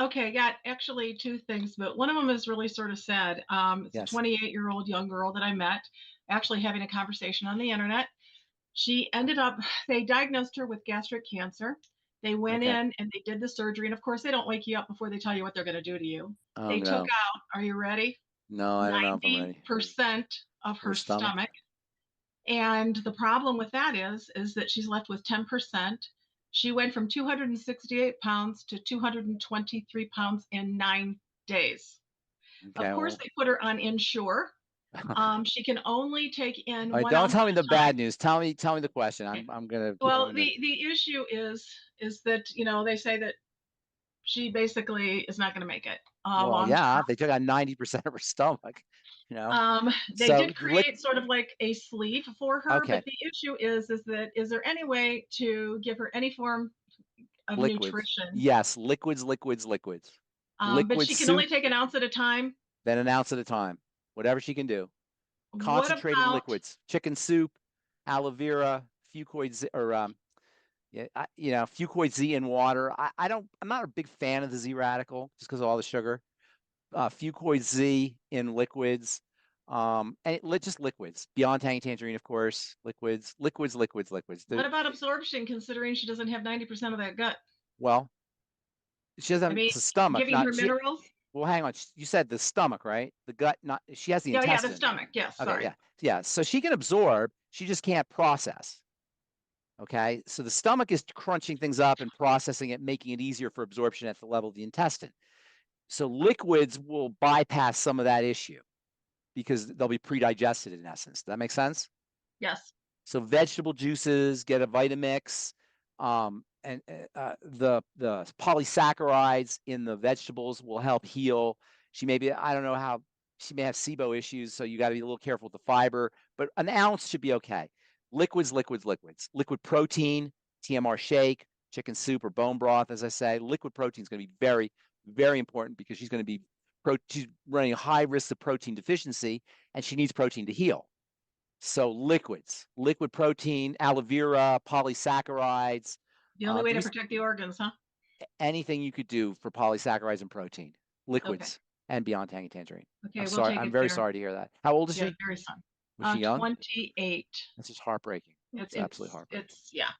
Okay, I got actually two things, but one of them is really sort of sad. It's Yes. a 28-year-old young girl that I met, actually having a conversation on the internet. She ended up, they diagnosed her with gastric cancer. They went Okay. in and they did the surgery. And of course, they don't wake you up before they tell you what they're going to do to you. Oh, They no. took out, are you ready? No, I don't know if I'm ready. 90% of her stomach. And the problem with that is that she's left with 10%. She went from 268 pounds to 223 pounds in 9 days. Okay, Of course, they put her on Ensure. She can only take in all right, 1 don't ounce tell at me a the time. bad news. Tell me the question. Okay. I'm gonna. Well, the issue is that, you know, they say that she basically is not going to make it. Well, yeah, they took out 90% of her stomach. You know. They So did create sort of like a sleeve for her, Okay. but the issue is is there any way to give her any form of Liquids. nutrition? Yes, liquids. But Liquid she can soup, only take an ounce at a time. then an ounce at a time. Whatever she can do. Concentrated What about, liquids, chicken soup, aloe vera, fucoid Z, or fucoid Z in water. I'm not a big fan of the ZRadical just because of all the sugar. Fucoid Z in liquids, and just liquids. Beyond Tangy Tangerine, of course. Liquids. what about absorption, considering she doesn't have 90% of that gut? Well, she doesn't. I mean, It's the stomach. giving her minerals. Well, hang on. You said the stomach, right? The gut. Not. She has the Yeah, intestine. the stomach. Yes, Okay, sorry. yeah. So she can absorb. She just can't process. Okay. So the stomach is crunching things up and processing it, making it easier for absorption at the level of the intestine. So liquids will bypass some of that issue because they'll be pre-digested in essence. Does that make sense? Yes. So vegetable juices, get a Vitamix, the polysaccharides in the vegetables will help heal. She may be, I don't know how, she may have SIBO issues, so you got to be a little careful with the fiber, but an ounce should be okay. Liquids. Liquid protein, TMR shake, chicken soup or bone broth, as I say. Liquid protein is going to be very, very important because she's going to be, she's running a high risk of protein deficiency, and she needs protein to heal. So liquids, liquid protein, aloe vera, polysaccharides. The only way to protect the organs, huh? Anything you could do for polysaccharides and protein, liquids, and beyond Tangy Tangerine. Okay, I'm we'll sorry. take I'm it very there. sorry to hear that. How old is Yeah, she? very son. Was she young? 28. That's just heartbreaking. It's absolutely heartbreaking.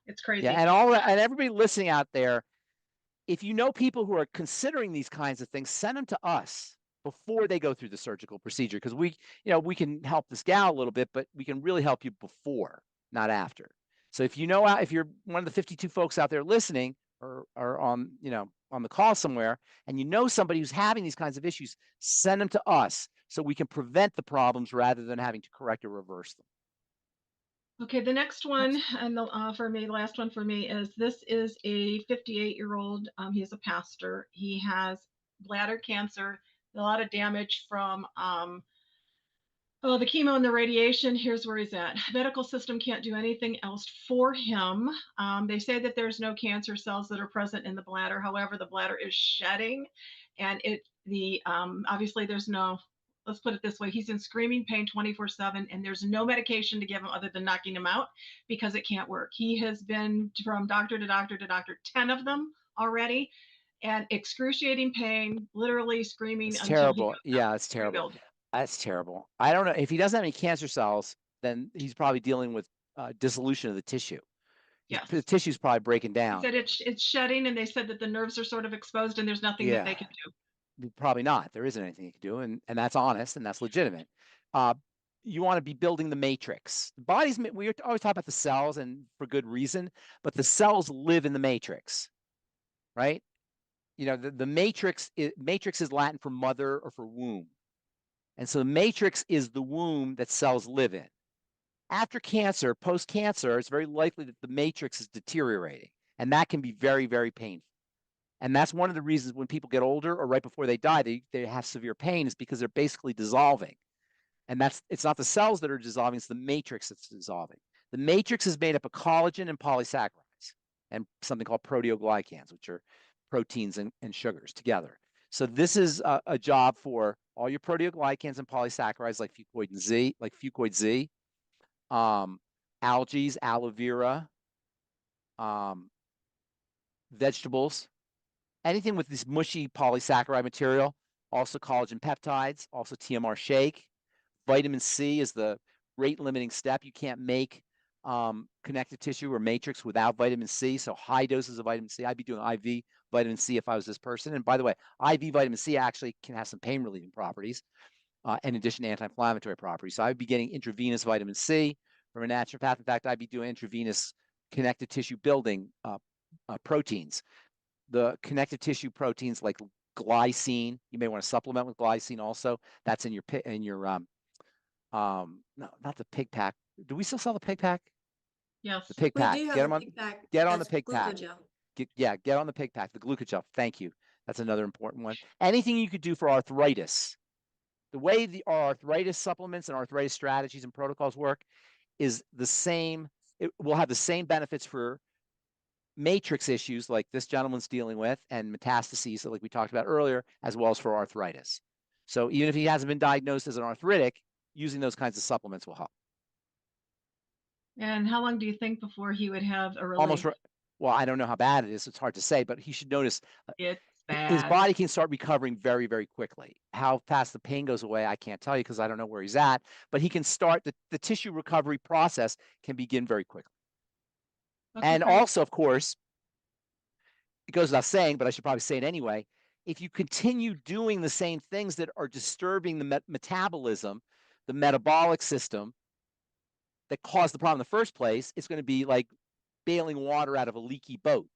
It's crazy. Yeah, and everybody listening out there, if you know people who are considering these kinds of things, send them to us before they go through the surgical procedure, because we can help this gal a little bit, but we can really help you before, not after. So if you're one of the 52 folks out there listening or on the call somewhere, and you know somebody who's having these kinds of issues, send them to us so we can prevent the problems rather than having to correct or reverse them. Okay, the next one, and the last one for me is, this is a 58-year-old. He's a pastor. He has bladder cancer, a lot of damage from the chemo and the radiation. Here's where he's at. Medical system can't do anything else for him. They say that there's no cancer cells that are present in the bladder. However, the bladder is shedding, and obviously there's no, let's put it this way, he's in screaming pain 24/7, and there's no medication to give him other than knocking him out, because it can't work. He has been from doctor to doctor to doctor, 10 of them already, and excruciating pain, literally screaming. It's terrible. Yeah, it's terrible. That's terrible. I don't know if he doesn't have any cancer cells, then he's probably dealing with dissolution of the tissue. Yes. The tissue's probably breaking down. He said it's shedding, and they said that the nerves are sort of exposed, and there's nothing that they can do. Probably not. There isn't anything you can do, and that's honest, and that's legitimate. You want to be building the matrix. The body's, we always talk about the cells, and for good reason, but the cells live in the matrix, right? The matrix is Latin for mother or for womb. And so the matrix is the womb that cells live in. After cancer, post-cancer, it's very likely that the matrix is deteriorating, and that can be very, very painful. And that's one of the reasons when people get older or right before they die, they have severe pain, is because they're basically dissolving. And it's not the cells that are dissolving, it's the matrix that's dissolving. The matrix is made up of collagen and polysaccharides and something called proteoglycans, which are proteins and sugars together. So this is a job for all your proteoglycans and polysaccharides like Fucoid Z, algae, aloe vera, vegetables, anything with this mushy polysaccharide material, also collagen peptides, also TMR shake. Vitamin C is the rate limiting step. You can't make connective tissue or matrix without vitamin C. So high doses of vitamin C. I'd be doing IV vitamin C if I was this person. And by the way, IV vitamin C actually can have some pain relieving properties, in addition to anti-inflammatory properties. So I'd be getting intravenous vitamin C from a naturopath. In fact, I'd be doing intravenous connective tissue building proteins. The connective tissue proteins like glycine, you may want to supplement with glycine also. That's in your no, not the pig pack. Do we still sell the pig pack? Yes. The pig pack. Get them on, get on the pig pack. Get on the pig pack, the glucogel. Thank you. That's another important one. Anything you could do for arthritis. The way our arthritis supplements and arthritis strategies and protocols work is the same. It will have the same benefits for matrix issues like this gentleman's dealing with and metastases, like we talked about earlier, as well as for arthritis. So even if he hasn't been diagnosed as an arthritic, using those kinds of supplements will help. And how long do you think before he would have a relief? Well, I don't know how bad it is. It's hard to say, but he should notice it's bad. His body can start recovering very, very quickly. How fast the pain goes away, I can't tell you because I don't know where he's at, but he can start, the tissue recovery process can begin very quickly. Okay, and great. Also, of course, it goes without saying, but I should probably say it anyway, if you continue doing the same things that are disturbing the metabolism, the metabolic system that caused the problem in the first place, it's going to be like bailing water out of a leaky boat.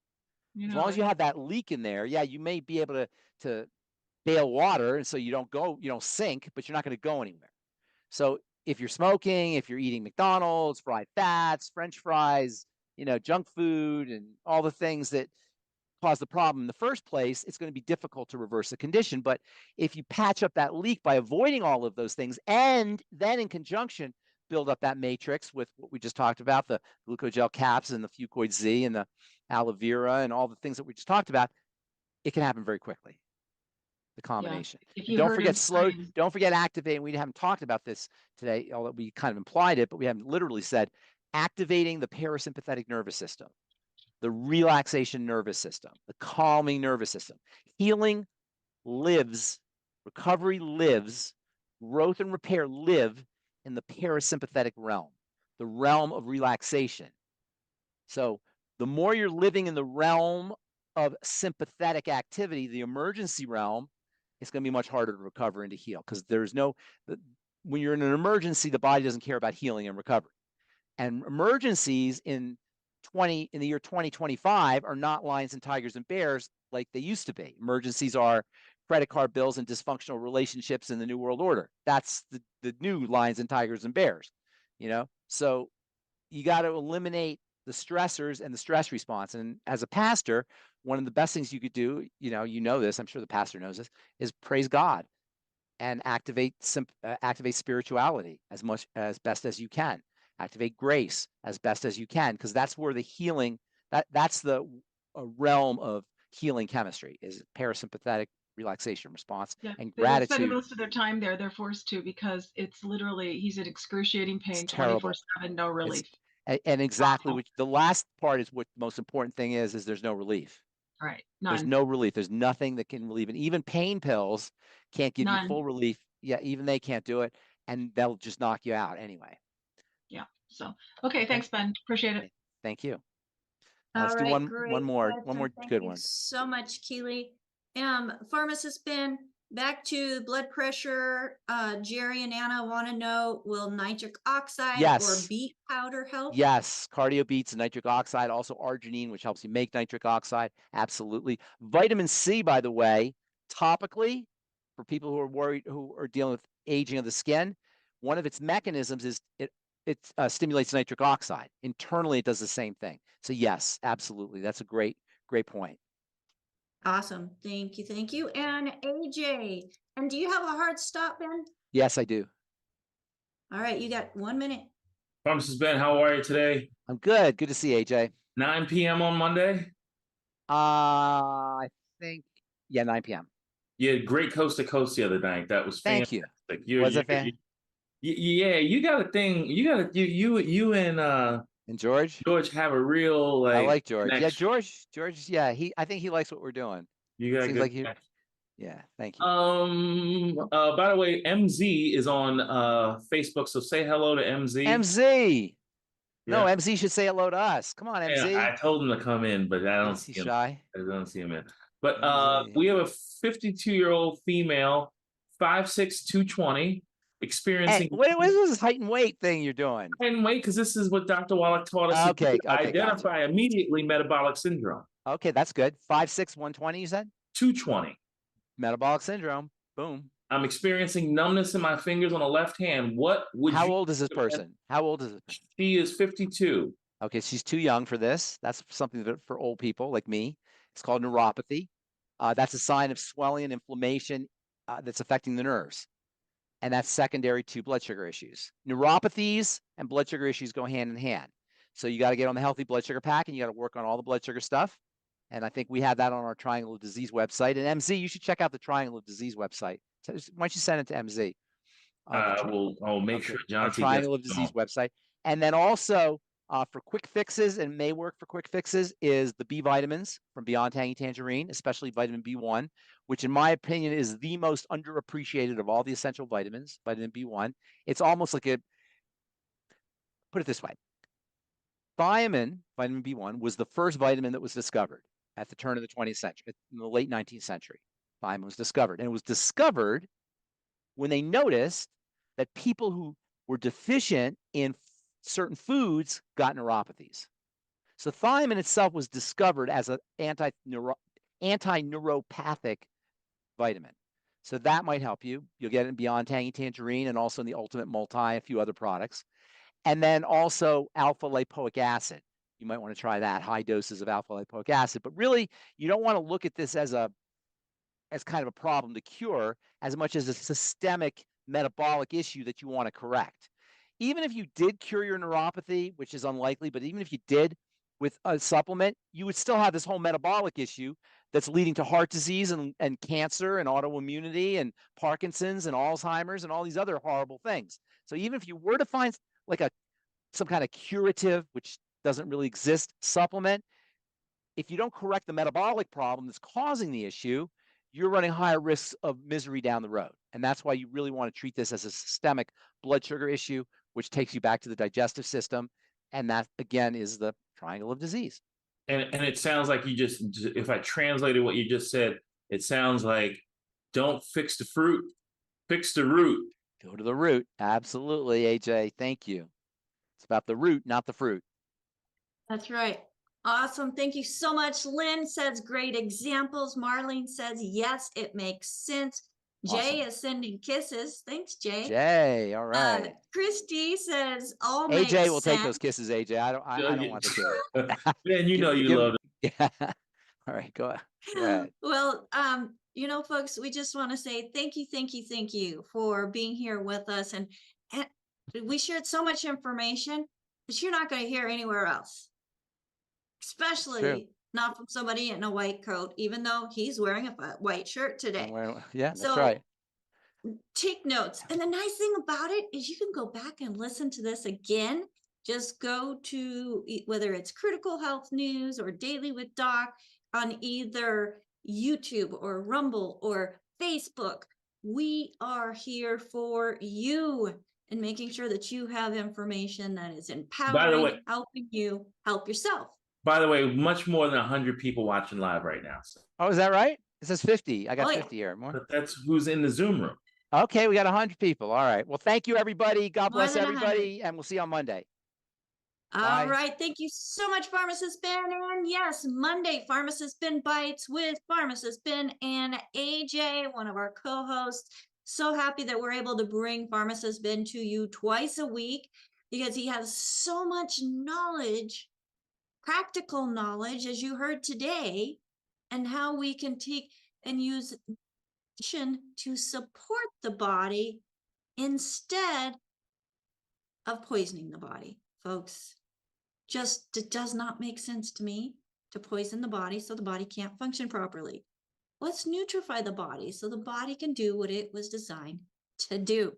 As long as you have that leak in there, yeah, you may be able to bail water, and so you don't sink, but you're not going to go anywhere. So if you're smoking, if you're eating McDonald's, fried fats, French fries, junk food and all the things that cause the problem in the first place, it's going to be difficult to reverse the condition. But if you patch up that leak by avoiding all of those things, and then in conjunction, build up that matrix with what we just talked about, the glucogel caps and the Fucoid Z and the aloe vera and all the things that we just talked about, it can happen very quickly. The combination. If And you don't heard forget him, don't forget activating. We haven't talked about this today, although we kind of implied it, but we haven't literally said activating the parasympathetic nervous system, the relaxation nervous system, the calming nervous system. Healing lives, recovery lives, growth and repair live in the parasympathetic realm, the realm of relaxation. So the more you're living in the realm of sympathetic activity, the emergency realm, it's going to be much harder to recover and to heal, because when you're in an emergency, the body doesn't care about healing and recovery. And emergencies in the year 2025 are not lions and tigers and bears like they used to be. Emergencies are credit card bills and dysfunctional relationships in the New World Order. That's the new lions and tigers and bears, So you got to eliminate the stressors and the stress response. And as a pastor, one of the best things you could do, this, I'm sure the pastor knows this, is praise God and activate spirituality as best as you can. Activate grace as best as you can, because that's where the healing, that's the realm of healing chemistry, is parasympathetic relaxation response and gratitude. They're spending most of their time there. They're forced to, because it's literally, he's in excruciating pain, 24/7, no relief. And exactly, which the last part is what the most important thing is there's no relief. Right. None. There's no relief. There's nothing that can relieve it. Even pain pills can't give you full relief. Yeah, even they can't do it, and they'll just knock you out anyway. Yeah. So, okay. Thanks, Ben. Appreciate it. Thank you. Let's do one more Thank good you one. so much, Keely. Pharmacist Ben, back to blood pressure. Jerry and Anna want to know, will nitric oxide or beet powder help? Yes, cardio beets and nitric oxide, also arginine, which helps you make nitric oxide. Absolutely. Vitamin C, by the way, topically, for people who are worried, who are dealing with aging of the skin, one of its mechanisms is it stimulates nitric oxide. Internally, it does the same thing. So yes, absolutely. That's a great point. Awesome. Thank you. And AJ, and do you have a hard stop, Ben? Yes, I do. All right, you got 1 minute. Pharmacist Ben, how are you today? I'm good. Good to see you, AJ. 9 p.m. on Monday? I think, 9 p.m. You had great coast to coast the other night. That was fantastic. Thank you. Was it fan? Yeah, you got a thing. You and George have a real I like George. connection. Yeah, George. Yeah, I think he likes what we're doing. You got Seems good like connection. Yeah, thank you. By the way, MZ is on Facebook, so say hello to MZ. MZ. Yeah. No, MZ should say hello to us. Come on, MZ. Yeah, I told him to come in, but I don't see him. Shy. I don't see him in. But we have a 52-year-old female, 5'6", 220, experiencing. What is this height and weight thing you're doing? Height and weight, because this is what Dr. Wallach taught us to identify immediately metabolic syndrome. Okay, that's good. 5'6", 120, you said? 220. Metabolic syndrome. Boom. I'm experiencing numbness in my fingers on the left hand. How old is this person? She is 52. Okay, she's too young for this. That's something for old people like me. It's called neuropathy. That's a sign of swelling and inflammation that's affecting the nerves. And that's secondary to blood sugar issues. Neuropathies and blood sugar issues go hand in hand. So you got to get on the healthy blood sugar pack, and you got to work on all the blood sugar stuff. And I think we have that on our Triangle of Disease website. And MZ, you should check out the Triangle of Disease website. So why don't you send it to MZ? I'll make sure John Triangle of Disease website. And then also for quick fixes, and may work for quick fixes, is the B vitamins from Beyond Tangy Tangerine, especially vitamin B1, which in my opinion is the most underappreciated of all the essential vitamins, vitamin B1. It's almost like put it this way. Vitamin B1 was the first vitamin that was discovered at the turn of the 20th century, in the late 19th century. Vitamin was discovered. And it was discovered when they noticed that people who were deficient in certain foods got neuropathies. So thiamine itself was discovered as an anti-neuropathic vitamin. So that might help you. You'll get it in Beyond Tangy Tangerine and also in the Ultimate Multi, a few other products. And then also alpha lipoic acid. you might want to try that, high doses of alpha lipoic acid. But really, you don't want to look at this as kind of a problem to cure as much as a systemic metabolic issue that you want to correct. Even if you did cure your neuropathy, which is unlikely, but even if you did with a supplement, you would still have this whole metabolic issue that's leading to heart disease and cancer and autoimmunity and Parkinson's and Alzheimer's and all these other horrible things. So even if you were to find like some kind of curative, which doesn't really exist, supplement, if you don't correct the metabolic problem that's causing the issue, you're running higher risks of misery down the road. And that's why you really want to treat this as a systemic blood sugar issue, which takes you back to the digestive system. And that, again, is the triangle of disease. And it sounds like you just, if I translated what you just said, it sounds like don't fix the fruit, fix the root. Go to the root. Absolutely, AJ. Thank you. It's about the root, not the fruit. That's right. Awesome. Thank you so much. Lynn says great examples. Marlene says, yes, it makes sense. Jay Awesome. is sending kisses. Thanks, Jay. Jay, all right. Christy says all AJ makes will sense. take those kisses, AJ. I don't want to do it. Man, you know you love it. Yeah. All right, go ahead. Well, you know, folks, we just want to say thank you for being here with us. And we shared so much information that you're not going to hear anywhere else. Especially not from somebody in a white coat, even though he's wearing a white shirt today. Yeah, that's so, right. Take notes. And the nice thing about it is you can go back and listen to this again. Just go to whether it's Critical Health News or Daily with Doc on either YouTube or Rumble or Facebook. We are here for you and making sure that you have information that is empowering, By the way, helping you help yourself. By the way, much more than 100 people watching live right now. So. Oh, is that right? It says 50. I got 50 here. More. But that's who's in the Zoom room. Okay, we got 100 people. All right. Well, thank you, everybody. God bless everybody, 100. And we'll see you on Monday. All right. Thank you so much, Pharmacist Ben. And yes, Monday, Pharmacist Ben Bites with Pharmacist Ben and AJ, one of our co-hosts. So happy that we're able to bring Pharmacist Ben to you twice a week because he has so much knowledge, practical knowledge, as you heard today, and how we can take and use nutrition to support the body instead of poisoning the body, folks. Just it does not make sense to me to poison the body so the body can't function properly. Let's nutrify the body so the body can do what it was designed to do.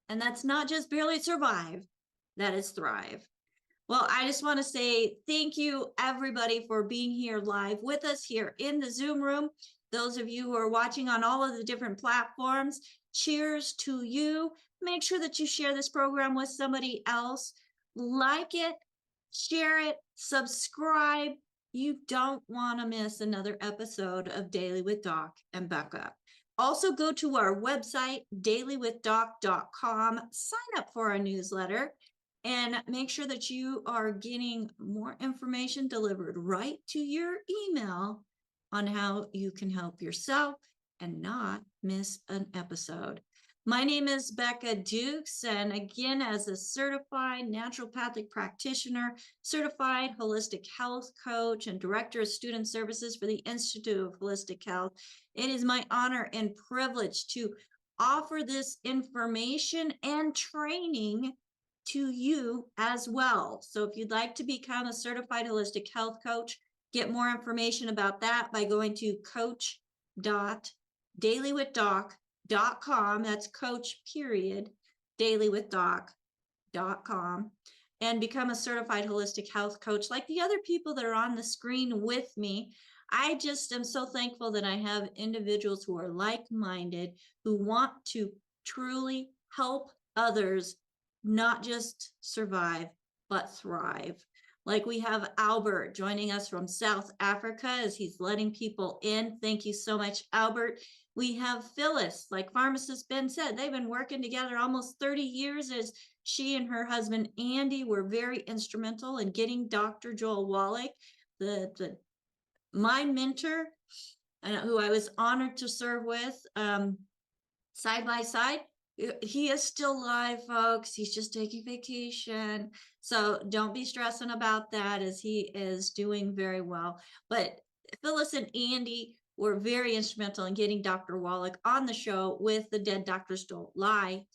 And that's not just barely survive, that is thrive. Well, I just want to say thank you, everybody, for being here live with us here in the Zoom room. Those of you who are watching on all of the different platforms, cheers to you. Make sure that you share this program with somebody else. Like it, share it, subscribe. You don't want to miss another episode of Daily with Doc and Becca. Also, go to our website, dailywithdoc.com, sign up for our newsletter, and make sure that you are getting more information delivered right to your email on how you can help yourself and not miss an episode. My name is Becca Dukes, and again, as a certified naturopathic practitioner, certified holistic health coach, and director of student services for the Institute of Holistic Health, it is my honor and privilege to offer this information and training to you as well. So if you'd like to become a certified holistic health coach, get more information about that by going to coach.dailywithdoc.com. That's coach period, dailywithdoc.com, and become a certified holistic health coach like the other people that are on the screen with me. I just am so thankful that I have individuals who are like-minded, who want to truly help others not just survive, but thrive. Like we have Albert joining us from South Africa as he's letting people in. Thank you so much, Albert. We have Phyllis, like Pharmacist Ben said, they've been working together almost 30 years as she and her husband, Andy, were very instrumental in getting Dr. Joel Wallach, my mentor, who I was honored to serve with side by side. He is still live, folks. He's just taking vacation. So don't be stressing about that, as he is doing very well. But Phyllis and Andy were very instrumental in getting Dr. Wallach on the show with the Dead Doctors Don't Lie,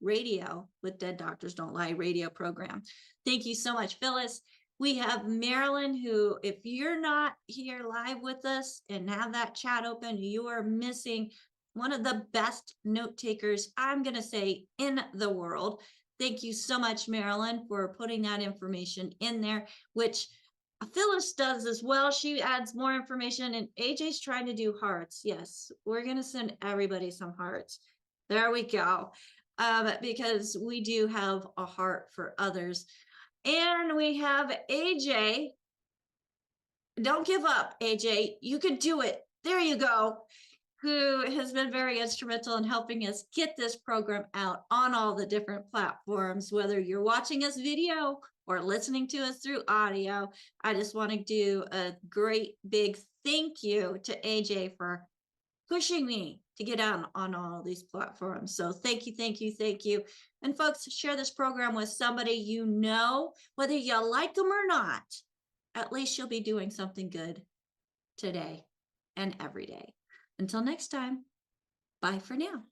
radio with Dead Doctors Don't Lie radio program. Thank you so much, Phyllis. We have Marilyn, who, if you're not here live with us and have that chat open, you are missing one of the best note takers, I'm going to say, in the world. Thank you so much, Marilyn, for putting that information in there, which Phyllis does as well. She adds more information, and AJ's trying to do hearts. Yes, we're going to send everybody some hearts. There we go. Because we do have a heart for others. And we have AJ. Don't give up, AJ. You can do it. There you go. Who has been very instrumental in helping us get this program out on all the different platforms, whether you're watching us video or listening to us through audio. I just want to do a great big thank you to AJ for pushing me to get out on all these platforms. So thank you, thank you, thank you. And folks, share this program with somebody you know, whether you like them or not. At least you'll be doing something good today and every day. Until next time, bye for now.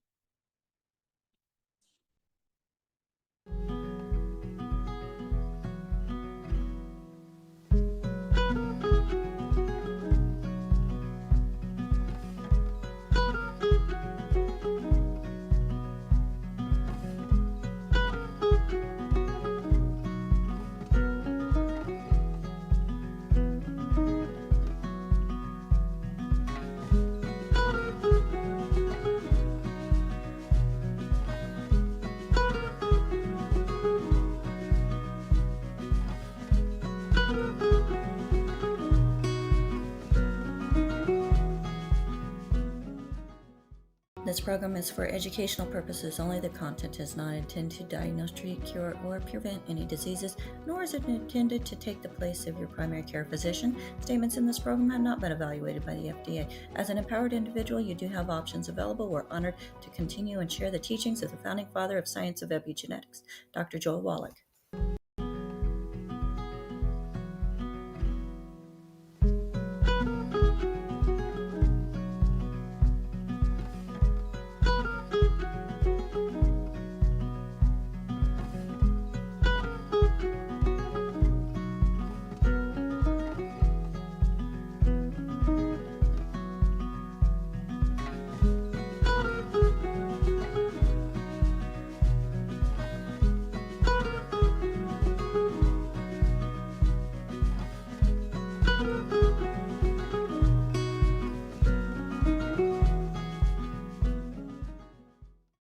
This program is for educational purposes only. The content is not intended to diagnose, treat, cure, or prevent any diseases, nor is it intended to take the place of your primary care physician. Statements in this program have not been evaluated by the FDA. As an empowered individual, you do have options available. We're honored to continue and share the teachings of the founding father of science of epigenetics, Dr. Joel Wallach.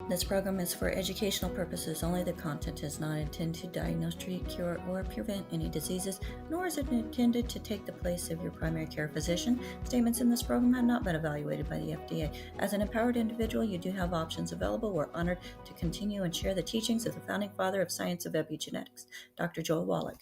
This program is for educational purposes only. The content is not intended to diagnose, treat, cure, or prevent any diseases, nor is it intended to take the place of your primary care physician. Statements in this program have not been evaluated by the FDA. As an empowered individual, you do have options available. We're honored to continue and share the teachings of the founding father of science of epigenetics, Dr. Joel Wallach.